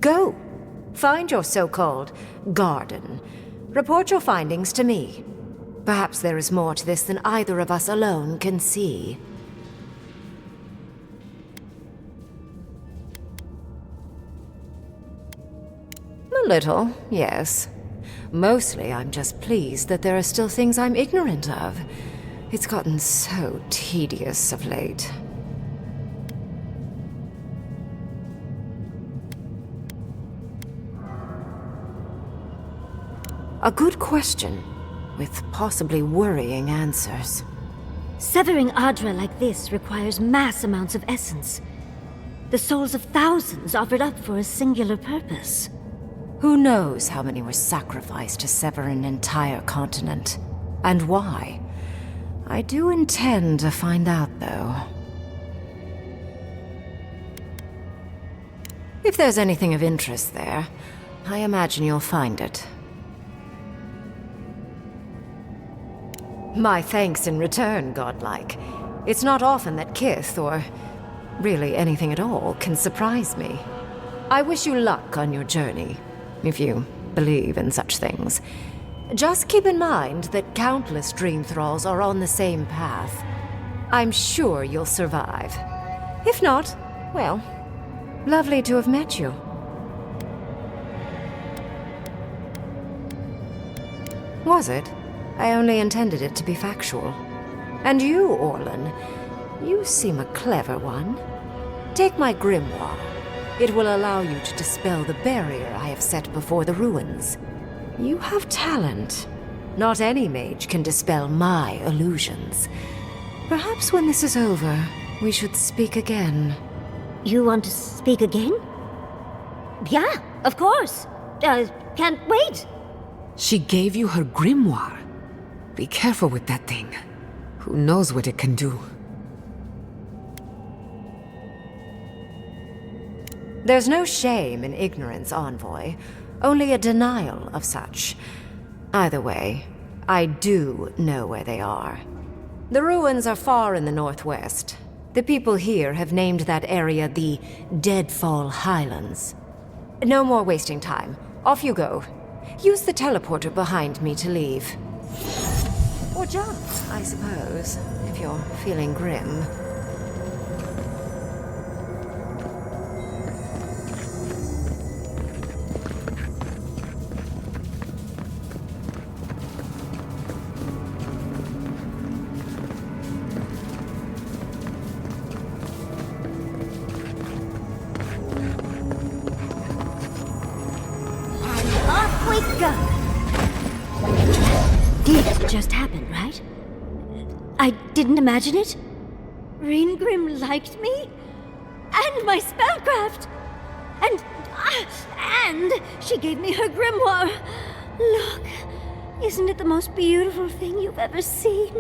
Go. Find your so-called garden. Report your findings to me. Perhaps there is more to this than either of us alone can see. A little, yes. Mostly I'm just pleased that there are still things I'm ignorant of. It's gotten so tedious of late. A good question, with possibly worrying answers. Severing Adra like this requires mass amounts of essence. The souls of thousands offered up for a singular purpose. Who knows how many were sacrificed to sever an entire continent? And why? I do intend to find out, though. If there's anything of interest there, I imagine you'll find it. My thanks in return, godlike. It's not often that Kith, or really anything at all, can surprise me. I wish you luck on your journey, if you believe in such things. Just keep in mind that countless dream thralls are on the same path. I'm sure you'll survive. If not, well, lovely to have met you. Was it? I only intended it to be factual. And you, Orlan, you seem a clever one. Take my grimoire. It will allow you to dispel the barrier I have set before the ruins. You have talent. Not any mage can dispel my illusions. Perhaps when this is over, we should speak again. You want to speak again? Yeah, of course. Can't wait. She gave you her grimoire. Be careful with that thing. Who knows what it can do? There's no shame in ignorance, Envoy. Only a denial of such. Either way, I do know where they are. The ruins are far in the northwest. The people here have named that area the Deadfall Highlands. No more wasting time. Off you go. Use the teleporter behind me to leave. Or jump, I suppose, if you're feeling grim. Off we go! This just happened, right? I didn't imagine it. Ringrim liked me? And my spellcraft! And she gave me her grimoire! Look, isn't it the most beautiful thing you've ever seen?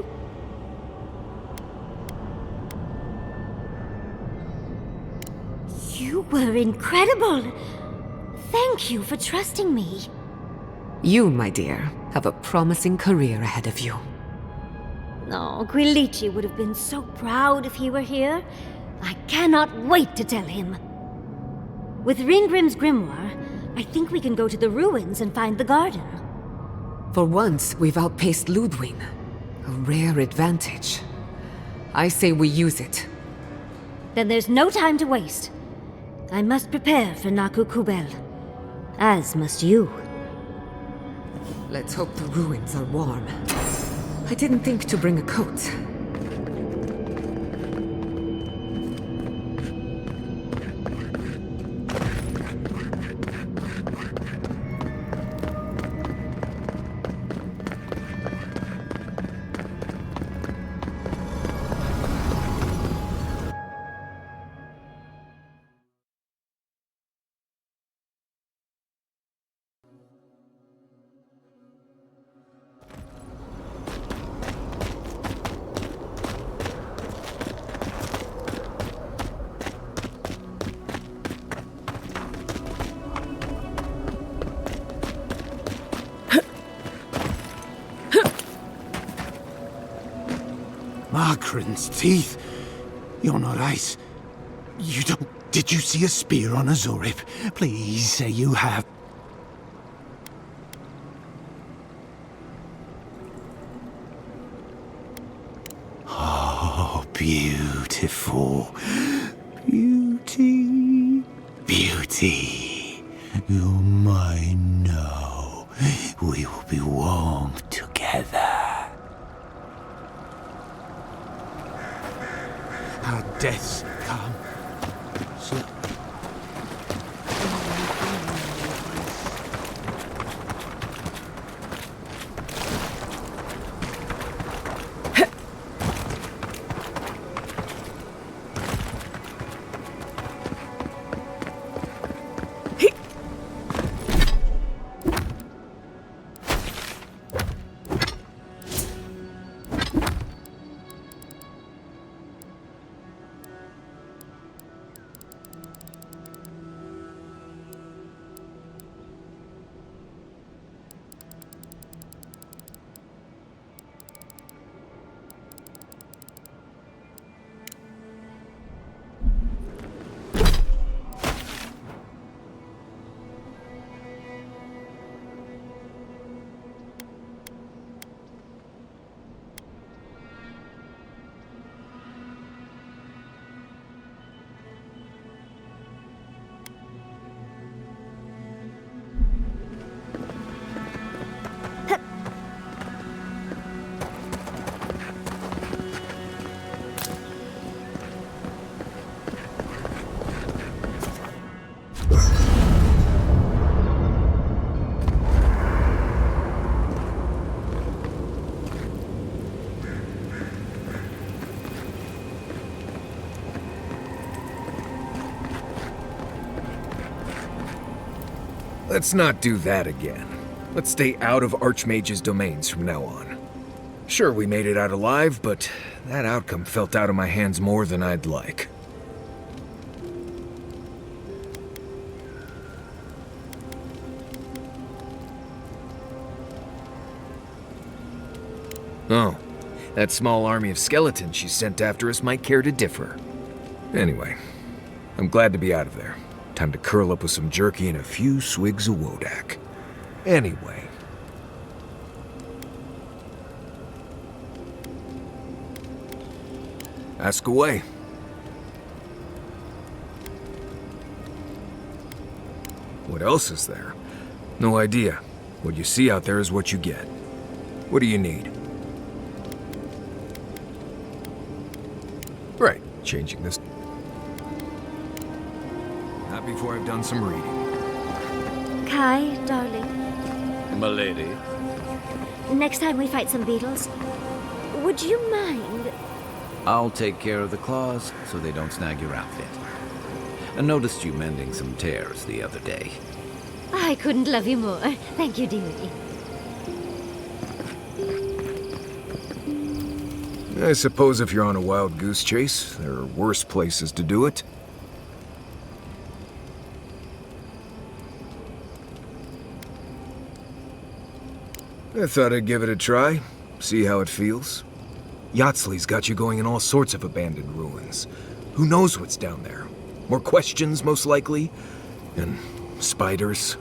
You were incredible! Thank you for trusting me. You, my dear, have a promising career ahead of you. Oh, Gwilichi would have been so proud if he were here. I cannot wait to tell him. With Ringgrim's grimoire, I think we can go to the ruins and find the garden. For once, we've outpaced Ludwig. A rare advantage. I say we use it. Then there's no time to waste. I must prepare for Naku Kubel. As must you. Let's hope the ruins are warm. I didn't think to bring a coat. Margaren's teeth. You're not ice. You don't... Did you see a spear on a Zorip? Please say you have. Oh, beautiful. Beauty. Beauty. You're mine now. We will be warm together. Our deaths come. So... Let's not do that again. Let's stay out of Archmage's domains from now on. Sure, we made it out alive, but that outcome felt out of my hands more than I'd like. Oh, that small army of skeletons she sent after us might care to differ. Anyway, I'm glad to be out of there. Time to curl up with some jerky and a few swigs of Wodak. Anyway. Ask away. What else is there? No idea. What you see out there is what you get. What do you need? Right, changing this. Not before I've done some reading. Kai, darling, Milady. next time we fight some beetles, would you mind? I'll take care of the claws so they don't snag your outfit. I noticed you mending some tears the other day. I couldn't love you more. Thank you, dearie. I suppose if you're on a wild goose chase, there are worse places to do it. I thought I'd give it a try, see how it feels. Yatsley's got you going in all sorts of abandoned ruins. Who knows what's down there? More questions, most likely. And spiders.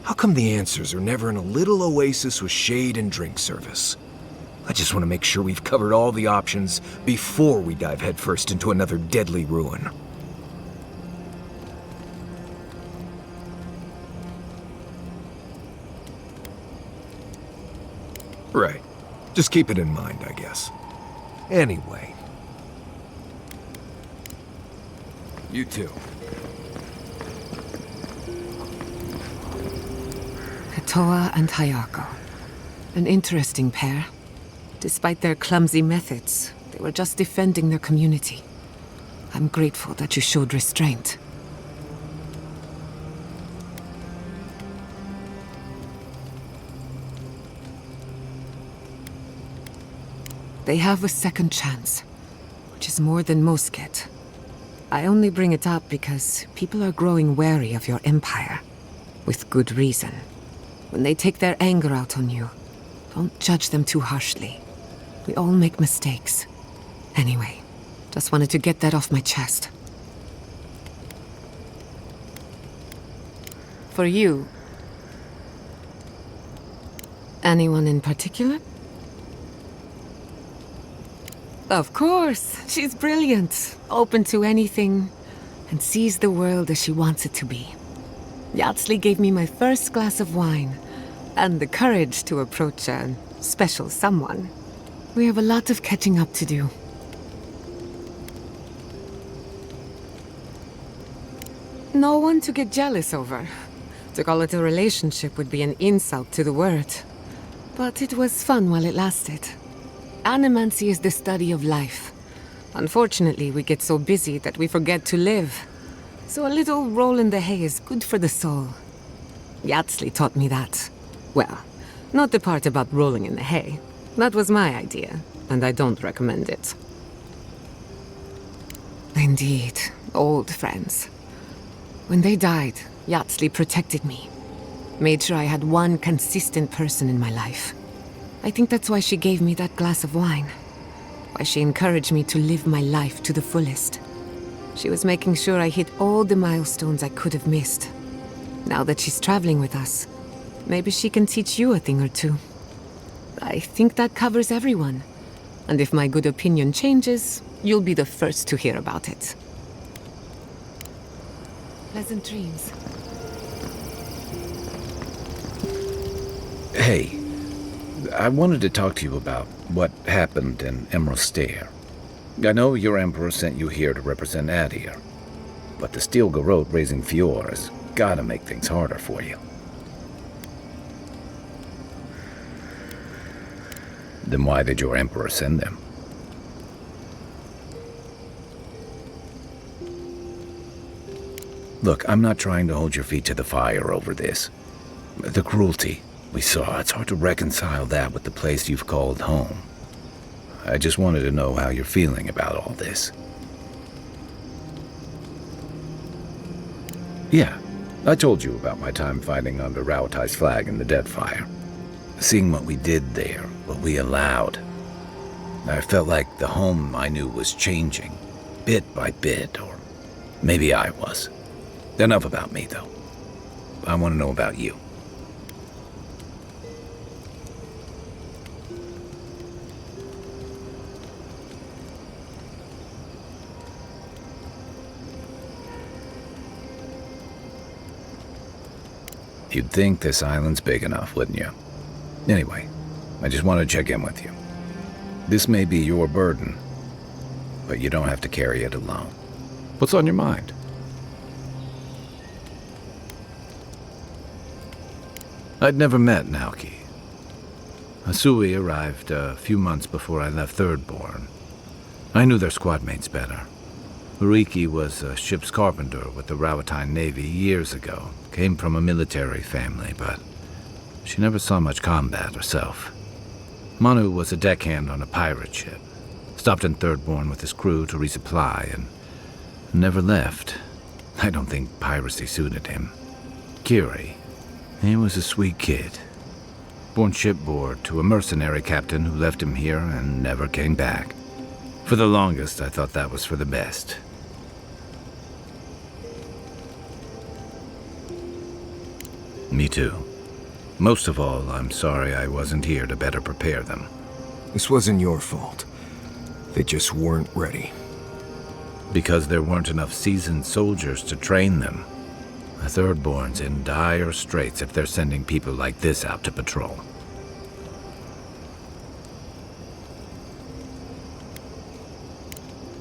How come the answers are never in a little oasis with shade and drink service? I just want to make sure we've covered all the options before we dive headfirst into another deadly ruin. Right. Just keep it in mind, I guess. Anyway. You too. Katoa and Hayako. An interesting pair. Despite their clumsy methods, they were just defending their community. I'm grateful that you showed restraint. They have a second chance, which is more than most get. I only bring it up because people are growing wary of your empire. With good reason. When they take their anger out on you, don't judge them too harshly. We all make mistakes. Anyway, just wanted to get that off my chest. For you... anyone in particular? Of course! She's brilliant, open to anything, and sees the world as she wants it to be. Yatsley gave me my first glass of wine, and the courage to approach a special someone. We have a lot of catching up to do. No one to get jealous over. To call it a relationship would be an insult to the word. But it was fun while it lasted. Animancy is the study of life. Unfortunately, we get so busy that we forget to live. So a little roll in the hay is good for the soul. Yatsley taught me that. Well, not the part about rolling in the hay. That was my idea, and I don't recommend it. Indeed, old friends. When they died, Yatsley protected me. Made sure I had one consistent person in my life. I think that's why she gave me that glass of wine. Why she encouraged me to live my life to the fullest. She was making sure I hit all the milestones I could have missed. Now that she's traveling with us, maybe she can teach you a thing or two. I think that covers everyone. And if my good opinion changes, you'll be the first to hear about it. Pleasant dreams. Hey, I wanted to talk to you about what happened in Emerald Stair. I know your Emperor sent you here to represent Adir, but the Steel Garrote raising Fior has gotta make things harder for you. Then why did your Emperor send them? Look, I'm not trying to hold your feet to the fire over this. The cruelty we saw, it's hard to reconcile that with the place you've called home. I just wanted to know how you're feeling about all this. Yeah, I told you about my time fighting under Rauatai's flag in the Deadfire. Seeing what we did there, what we allowed. I felt like the home I knew was changing, bit by bit, or maybe I was. Enough about me, though. I want to know about you. You'd think this island's big enough, wouldn't you? Anyway, I just wanted to check in with you. This may be your burden, but you don't have to carry it alone. What's on your mind? I'd never met Naoki. Asui arrived a few months before I left Thirdborn. I knew their squad mates better. Uriki was a ship's carpenter with the Rauatai Navy years ago. Came from a military family, but she never saw much combat herself. Manu was a deckhand on a pirate ship. Stopped in Thirdborn with his crew to resupply and never left. I don't think piracy suited him. Kiri, he was a sweet kid. Born shipboard to a mercenary captain who left him here and never came back. For the longest, I thought that was for the best. Me too. Most of all, I'm sorry I wasn't here to better prepare them. This wasn't your fault. They just weren't ready. Because there weren't enough seasoned soldiers to train them. The Thirdborn's in dire straits if they're sending people like this out to patrol.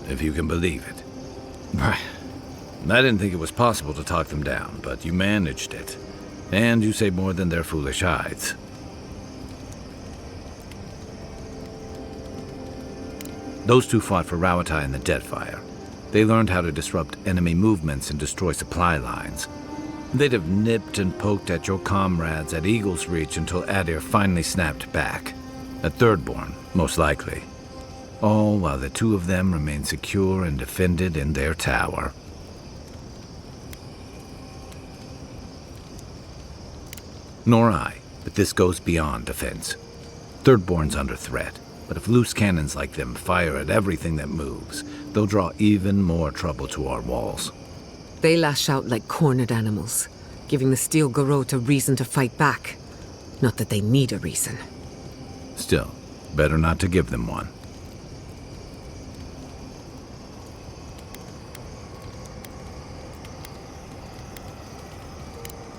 If you can believe it. I didn't think it was possible to talk them down, but you managed it. And you say more than their foolish hides. Those two fought for Rauatai in the Deadfire. They learned how to disrupt enemy movements and destroy supply lines. They'd have nipped and poked at your comrades at Eagle's Reach until Adir finally snapped back. At Thirdborn, most likely. All while the two of them remained secure and defended in their tower. Nor I, but this goes beyond defense. Thirdborn's under threat, but if loose cannons like them fire at everything that moves, they'll draw even more trouble to our walls. They lash out like cornered animals, giving the Steel Garrote a reason to fight back. Not that they need a reason. Still, better not to give them one.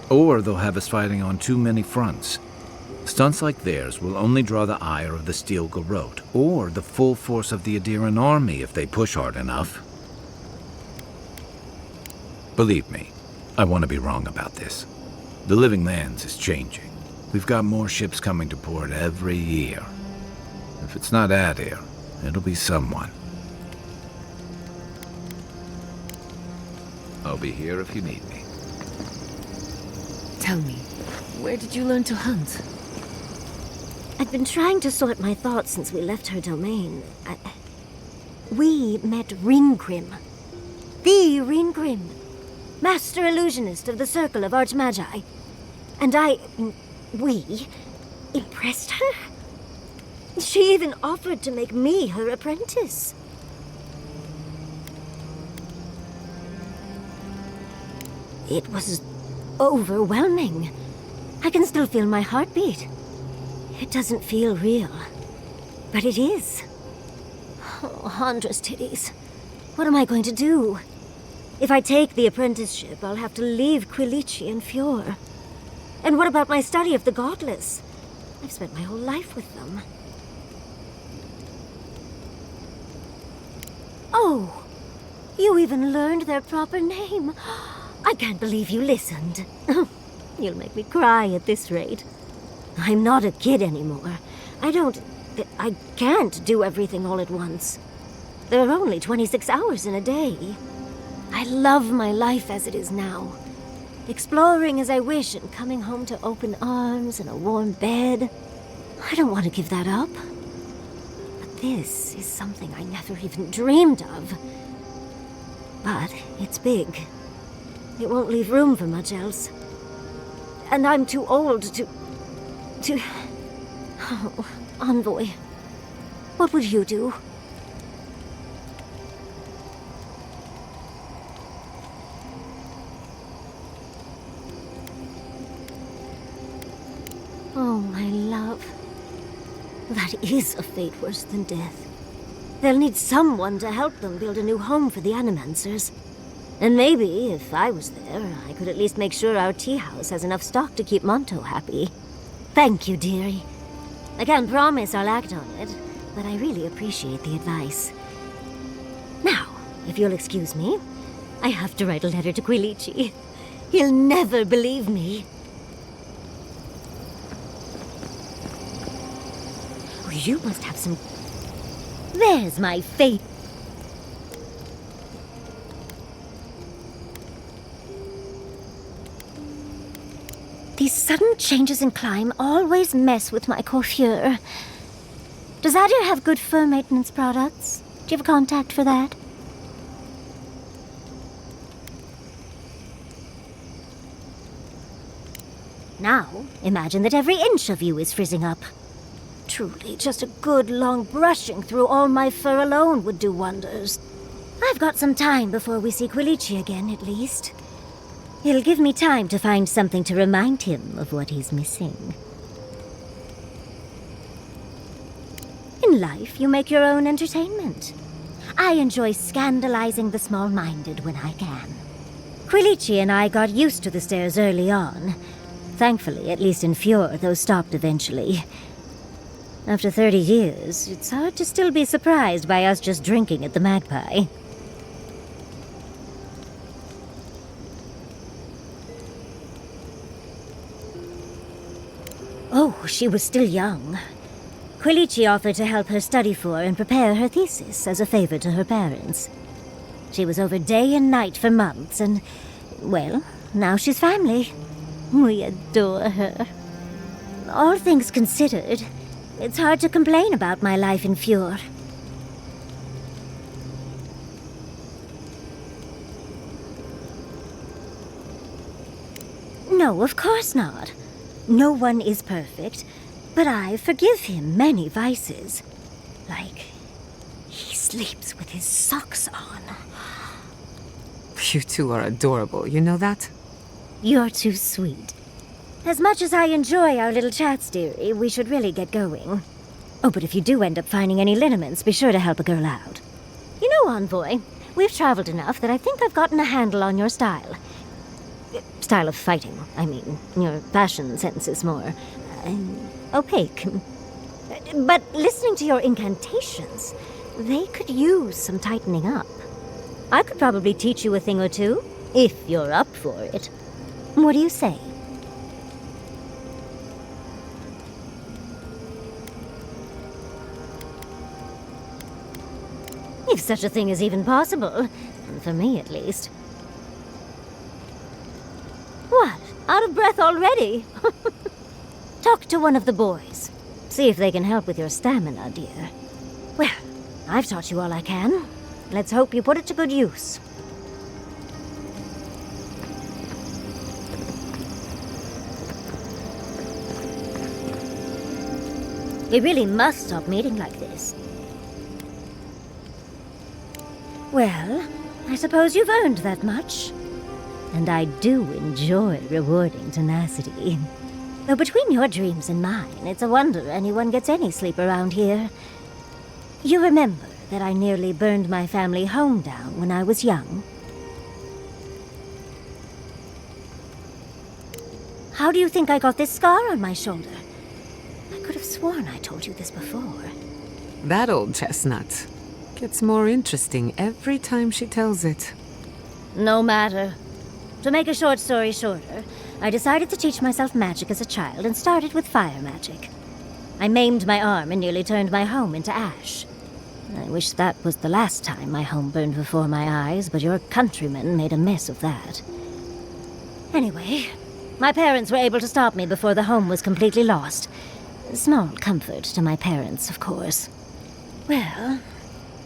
Or they'll have us fighting on too many fronts. Stunts like theirs will only draw the ire of the Steel Garrote, or the full force of the Adiran army if they push hard enough. Believe me, I want to be wrong about this. The Living Lands is changing. We've got more ships coming to port every year. If it's not Adir, it'll be someone. I'll be here if you need me. Tell me, where did you learn to hunt? I've been trying to sort my thoughts since we left her domain. We met Ringrim. The Ringrim. Master illusionist of the Circle of Archmagi. And we impressed her? She even offered to make me her apprentice. It was overwhelming. I can still feel my heartbeat. It doesn't feel real, but it is. Oh, Handra's titties. What am I going to do? If I take the apprenticeship, I'll have to leave Quilici and Fjord. And what about my study of the Godless? I've spent my whole life with them. Oh, you even learned their proper name. I can't believe you listened. You'll make me cry at this rate. I'm not a kid anymore. I can't do everything all at once. There are only 26 hours in a day. I love my life as it is now. Exploring as I wish and coming home to open arms and a warm bed. I don't want to give that up. But this is something I never even dreamed of. But it's big. It won't leave room for much else. And I'm too old to... Oh, Envoy. What would you do? Oh, my love. That is a fate worse than death. They'll need someone to help them build a new home for the Animancers. And maybe, if I was there, I could at least make sure our tea house has enough stock to keep Monto happy. Thank you, dearie. I can't promise I'll act on it, but I really appreciate the advice. Now, if you'll excuse me, I have to write a letter to Quilici. He'll never believe me. Oh, you must have some... There's my fate. These sudden changes in climate always mess with my coiffure. Does Adir have good fur maintenance products? Do you have a contact for that? Now, imagine that every inch of you is frizzing up. Truly, just a good long brushing through all my fur alone would do wonders. I've got some time before we see Quilici again, at least. It'll give me time to find something to remind him of what he's missing. In life, you make your own entertainment. I enjoy scandalizing the small-minded when I can. Quilici and I got used to the stairs early on. Thankfully, at least in Fjord, those stopped eventually. After 30 years, it's hard to still be surprised by us just drinking at the Magpie. Oh, she was still young. Quilici offered to help her study for and prepare her thesis as a favor to her parents. She was over day and night for months, and, well, now she's family. We adore her. All things considered, it's hard to complain about my life in Fjord. No, of course not. No one is perfect, but I forgive him many vices. Like, he sleeps with his socks on. You two are adorable, you know that? You're too sweet. As much as I enjoy our little chats, dearie, we should really get going. Oh, but if you do end up finding any liniments, be sure to help a girl out. You know, Envoy, we've traveled enough that I think I've gotten a handle on your style. Style of fighting, I mean. Your fashion sense is more... opaque. But listening to your incantations, they could use some tightening up. I could probably teach you a thing or two, if you're up for it. What do you say? If such a thing is even possible. For me, at least. What? Out of breath already? Talk to one of the boys. See if they can help with your stamina, dear. Well, I've taught you all I can. Let's hope you put it to good use. We really must stop meeting like this. Well, I suppose you've earned that much. And I do enjoy rewarding tenacity. Though between your dreams and mine, it's a wonder anyone gets any sleep around here. You remember that I nearly burned my family home down when I was young? How do you think I got this scar on my shoulder? I could have sworn I told you this before. That old chestnut gets more interesting every time she tells it. No matter. To make a short story shorter, I decided to teach myself magic as a child and started with fire magic. I maimed my arm and nearly turned my home into ash. I wish that was the last time my home burned before my eyes, but your countrymen made a mess of that. Anyway, my parents were able to stop me before the home was completely lost. Small comfort to my parents, of course. Well,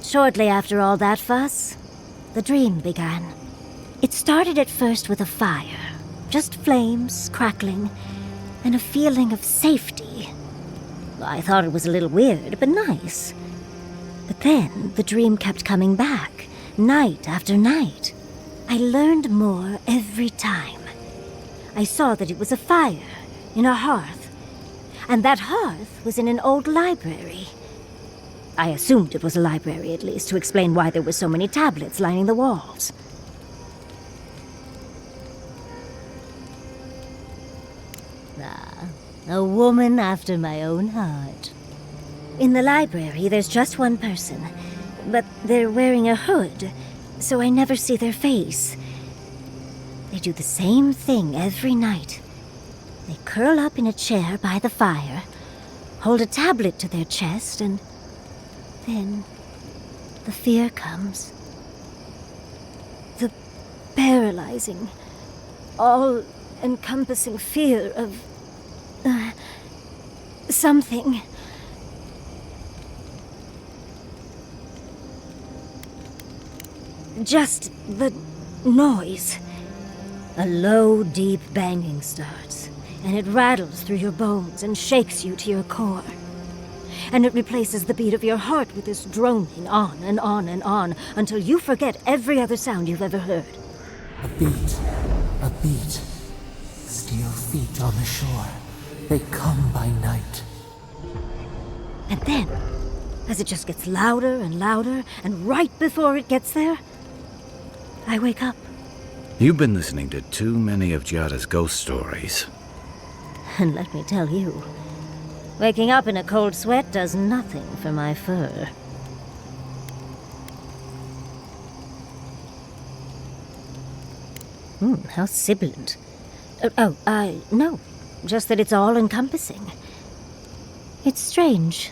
shortly after all that fuss, the dream began. It started at first with a fire. Just flames, crackling, and a feeling of safety. I thought it was a little weird, but nice. But then the dream kept coming back, night after night. I learned more every time. I saw that it was a fire in a hearth, and that hearth was in an old library. I assumed it was a library, at least, to explain why there were so many tablets lining the walls. Ah, a woman after my own heart. In the library, there's just one person, but they're wearing a hood, so I never see their face. They do the same thing every night. They curl up in a chair by the fire, hold a tablet to their chest, and then the fear comes. The paralyzing, all-encompassing fear of something. Just the noise. A low, deep banging starts, and it rattles through your bones and shakes you to your core. And it replaces the beat of your heart with this droning on and on and on until you forget every other sound you've ever heard. A beat, a beat. Steel feet on the shore. They come by night. And then, as it just gets louder and louder, and right before it gets there, I wake up. You've been listening to too many of Giada's ghost stories. And let me tell you, waking up in a cold sweat does nothing for my fur. How sibilant. No. Just that it's all-encompassing. It's strange.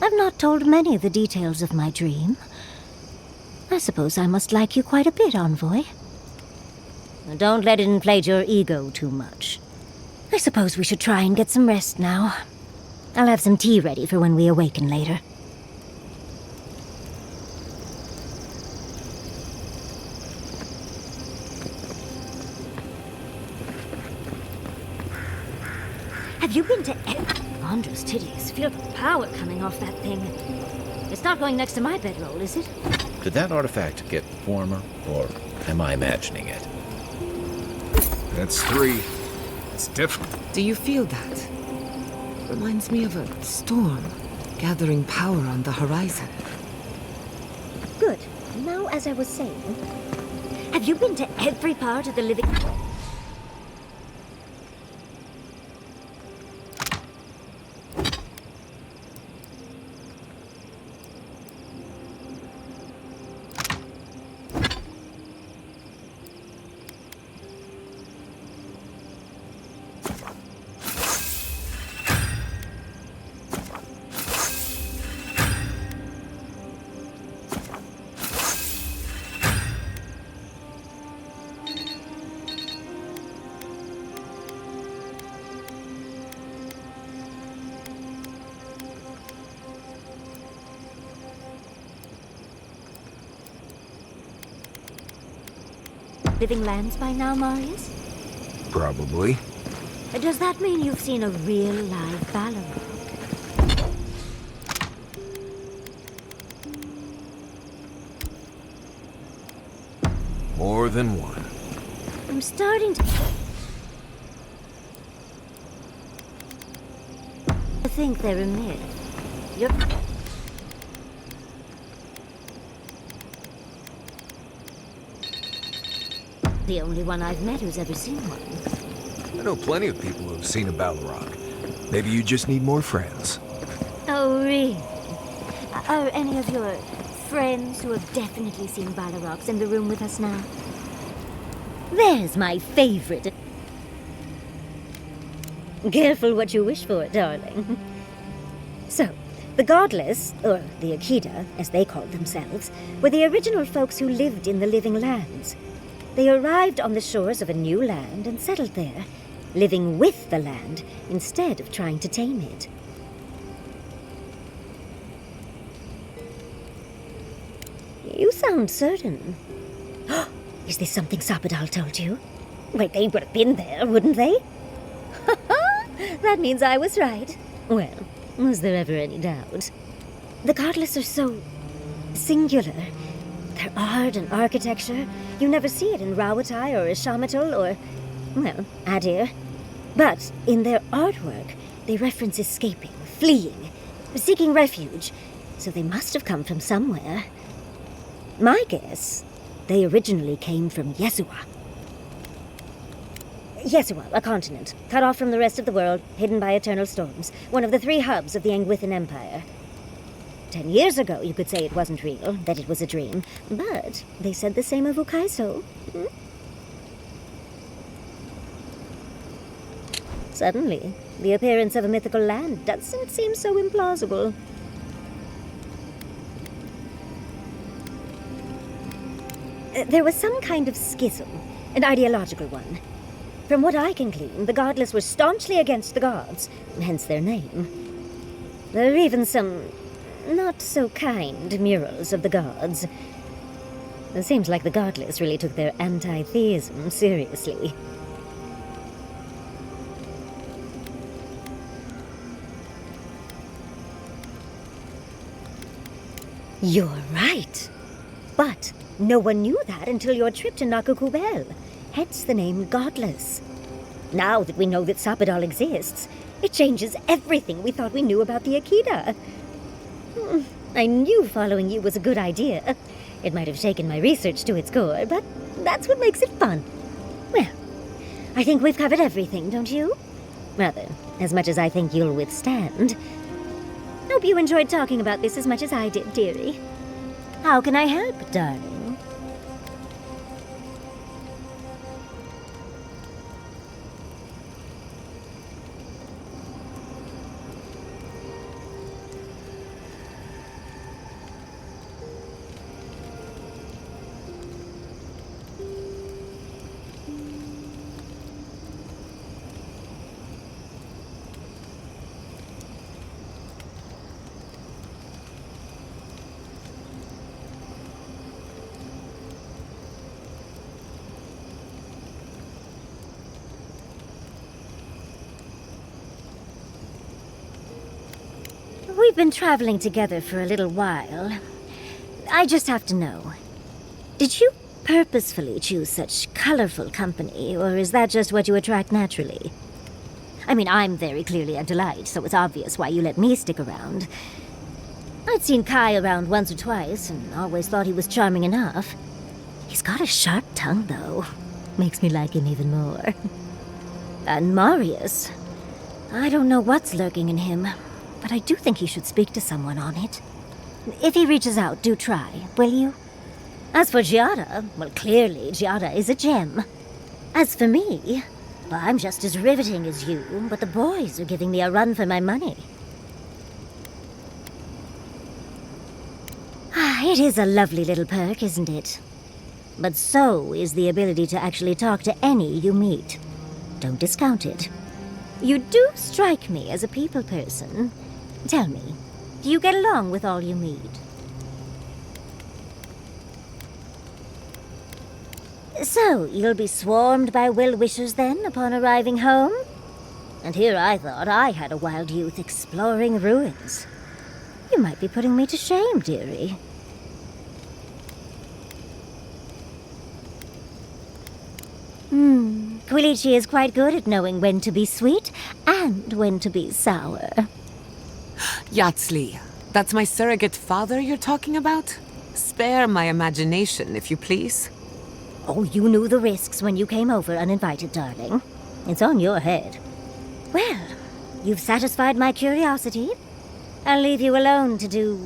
I've not told many of the details of my dream. I suppose I must like you quite a bit, Envoy. Don't let it inflate your ego too much. I suppose we should try and get some rest now. I'll have some tea ready for when we awaken later. Have you been to Andra's titties? Feel the power coming off that thing. It's not going next to my bedroll, is it? Did that artifact get warmer, or am I imagining it? That's 3. It's different. Do you feel that? Reminds me of a storm gathering power on the horizon. Good. Now, as I was saying, have you been to every part of the living... living lands by now, Marius? Probably. Does that mean you've seen a real live Balrog? More than one. I'm starting to think they're a myth. You're... the only one I've met who's ever seen one. I know plenty of people who have seen a Balrog. Maybe you just need more friends. Oh, really? Are any of your friends who have definitely seen Balrogs in the room with us now? There's my favorite. Careful what you wish for, darling. So, The Godless, or the Akida, as they called themselves, were the original folks who lived in the Living Lands. They arrived on the shores of a new land and settled there, living with the land instead of trying to tame it. You sound certain. Is this something Sappadal told you? Well, they would have been there, wouldn't they? That means I was right. Well, was there ever any doubt? The Godless are so singular. Their art and architecture, you never see it in Rawatai or Ishamatal or, well, Adir. But in their artwork, they reference escaping, fleeing, seeking refuge, so they must have come from somewhere. My guess, they originally came from Yesua. Yesua, a continent, cut off from the rest of the world, hidden by eternal storms, one of the 3 hubs of the Angwithan Empire. 10 years ago, you could say it wasn't real, that it was a dream, but they said the same of Ukaiso. Suddenly, the appearance of a mythical land doesn't seem so implausible. There was some kind of schism, an ideological one. From what I can glean, the Godless were staunchly against the gods, hence their name. There are even some not-so-kind murals of the gods. It seems like the Godless really took their anti-theism seriously. You're right. But no one knew that until your trip to Nakukubel. Hence the name Godless. Now that we know that Sappadal exists, it changes everything we thought we knew about the Akida. I knew following you was a good idea. It might have shaken my research to its core, but that's what makes it fun. Well, I think we've covered everything, don't you? Rather, as much as I think you'll withstand. Hope you enjoyed talking about this as much as I did, dearie. How can I help, darling? We've been traveling together for a little while. I just have to know. Did you purposefully choose such colorful company, or is that just what you attract naturally? I mean, I'm very clearly a delight, so it's obvious why you let me stick around. I'd seen Kai around once or twice, and always thought he was charming enough. He's got a sharp tongue, though. Makes me like him even more. And Marius. I don't know what's lurking in him, but I do think he should speak to someone on it. If he reaches out, do try, will you? As for Giada, well, clearly Giada is a gem. As for me, well, I'm just as riveting as you, but the boys are giving me a run for my money. It is a lovely little perk, isn't it? But so is the ability to actually talk to any you meet. Don't discount it. You do strike me as a people person. Tell me, do you get along with all you meet? So, you'll be swarmed by well-wishers then, upon arriving home? And here I thought I had a wild youth exploring ruins. You might be putting me to shame, dearie. Quilichi is quite good at knowing when to be sweet and when to be sour. Yatsli, that's my surrogate father you're talking about? Spare my imagination, if you please. Oh, you knew the risks when you came over uninvited, darling. It's on your head. Well, you've satisfied my curiosity. I'll leave you alone to do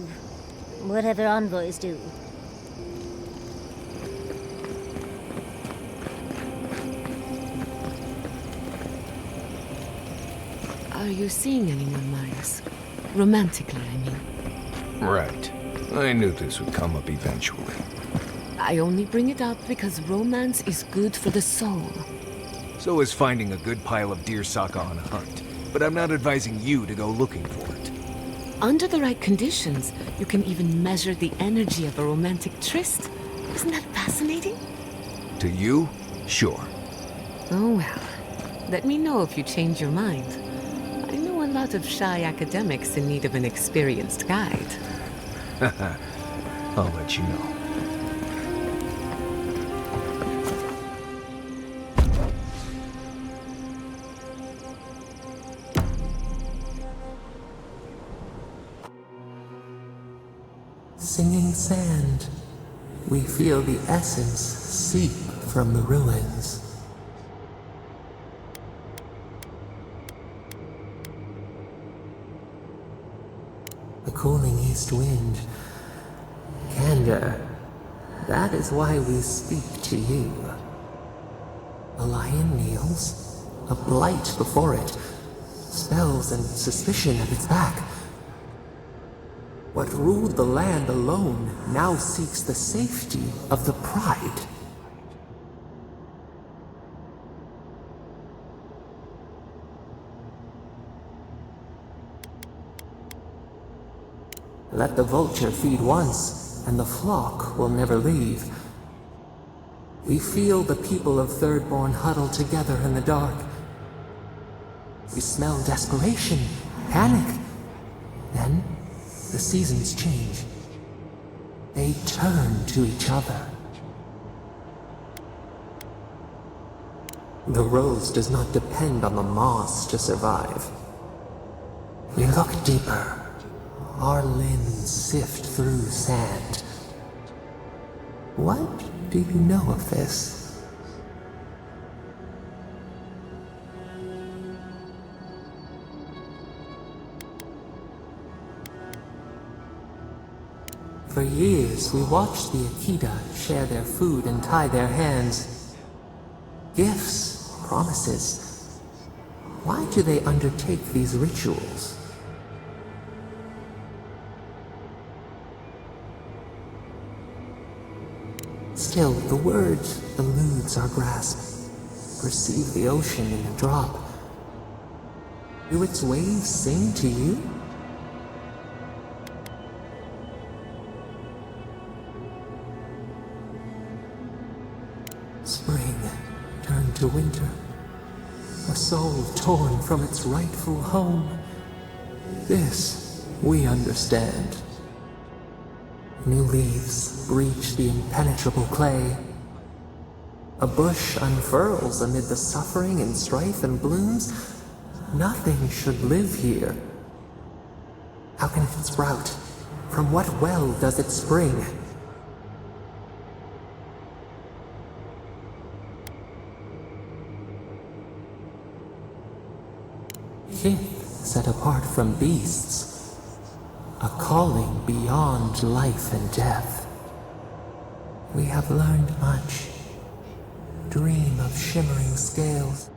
whatever envoys do. Are you seeing anyone, Marius? Romantically, I mean. Right. I knew this would come up eventually. I only bring it up because romance is good for the soul. So is finding a good pile of deersaka on a hunt. But I'm not advising you to go looking for it. Under the right conditions, you can even measure the energy of a romantic tryst. Isn't that fascinating? To you? Sure. Oh well. Let me know if you change your mind. I know a lot of shy academics in need of an experienced guide. I'll let you know. Singing sand, we feel the essence seep from the ruins. The cooling east wind, candor, that is why we speak to you. A lion kneels, a blight before it, spells and suspicion at its back. What ruled the land alone now seeks the safety of the pride. Let the vulture feed once, and the flock will never leave. We feel the people of Thirdborn huddle together in the dark. We smell desperation, panic. Then, the seasons change. They turn to each other. The rose does not depend on the moss to survive. We look deeper. Our limbs sift through sand. What do you know of this? For years, we watched the Akita share their food and tie their hands. Gifts, promises. Why do they undertake these rituals? Still, the word eludes our grasp. Perceive the ocean in a drop. Do its waves sing to you? Spring turned to winter. A soul torn from its rightful home. This we understand. New leaves breach the impenetrable clay. A bush unfurls amid the suffering and strife and blooms. Nothing should live here. How can it sprout? From what well does it spring? Kith set apart from beasts. A calling beyond life and death. We have learned much. Dream of shimmering scales.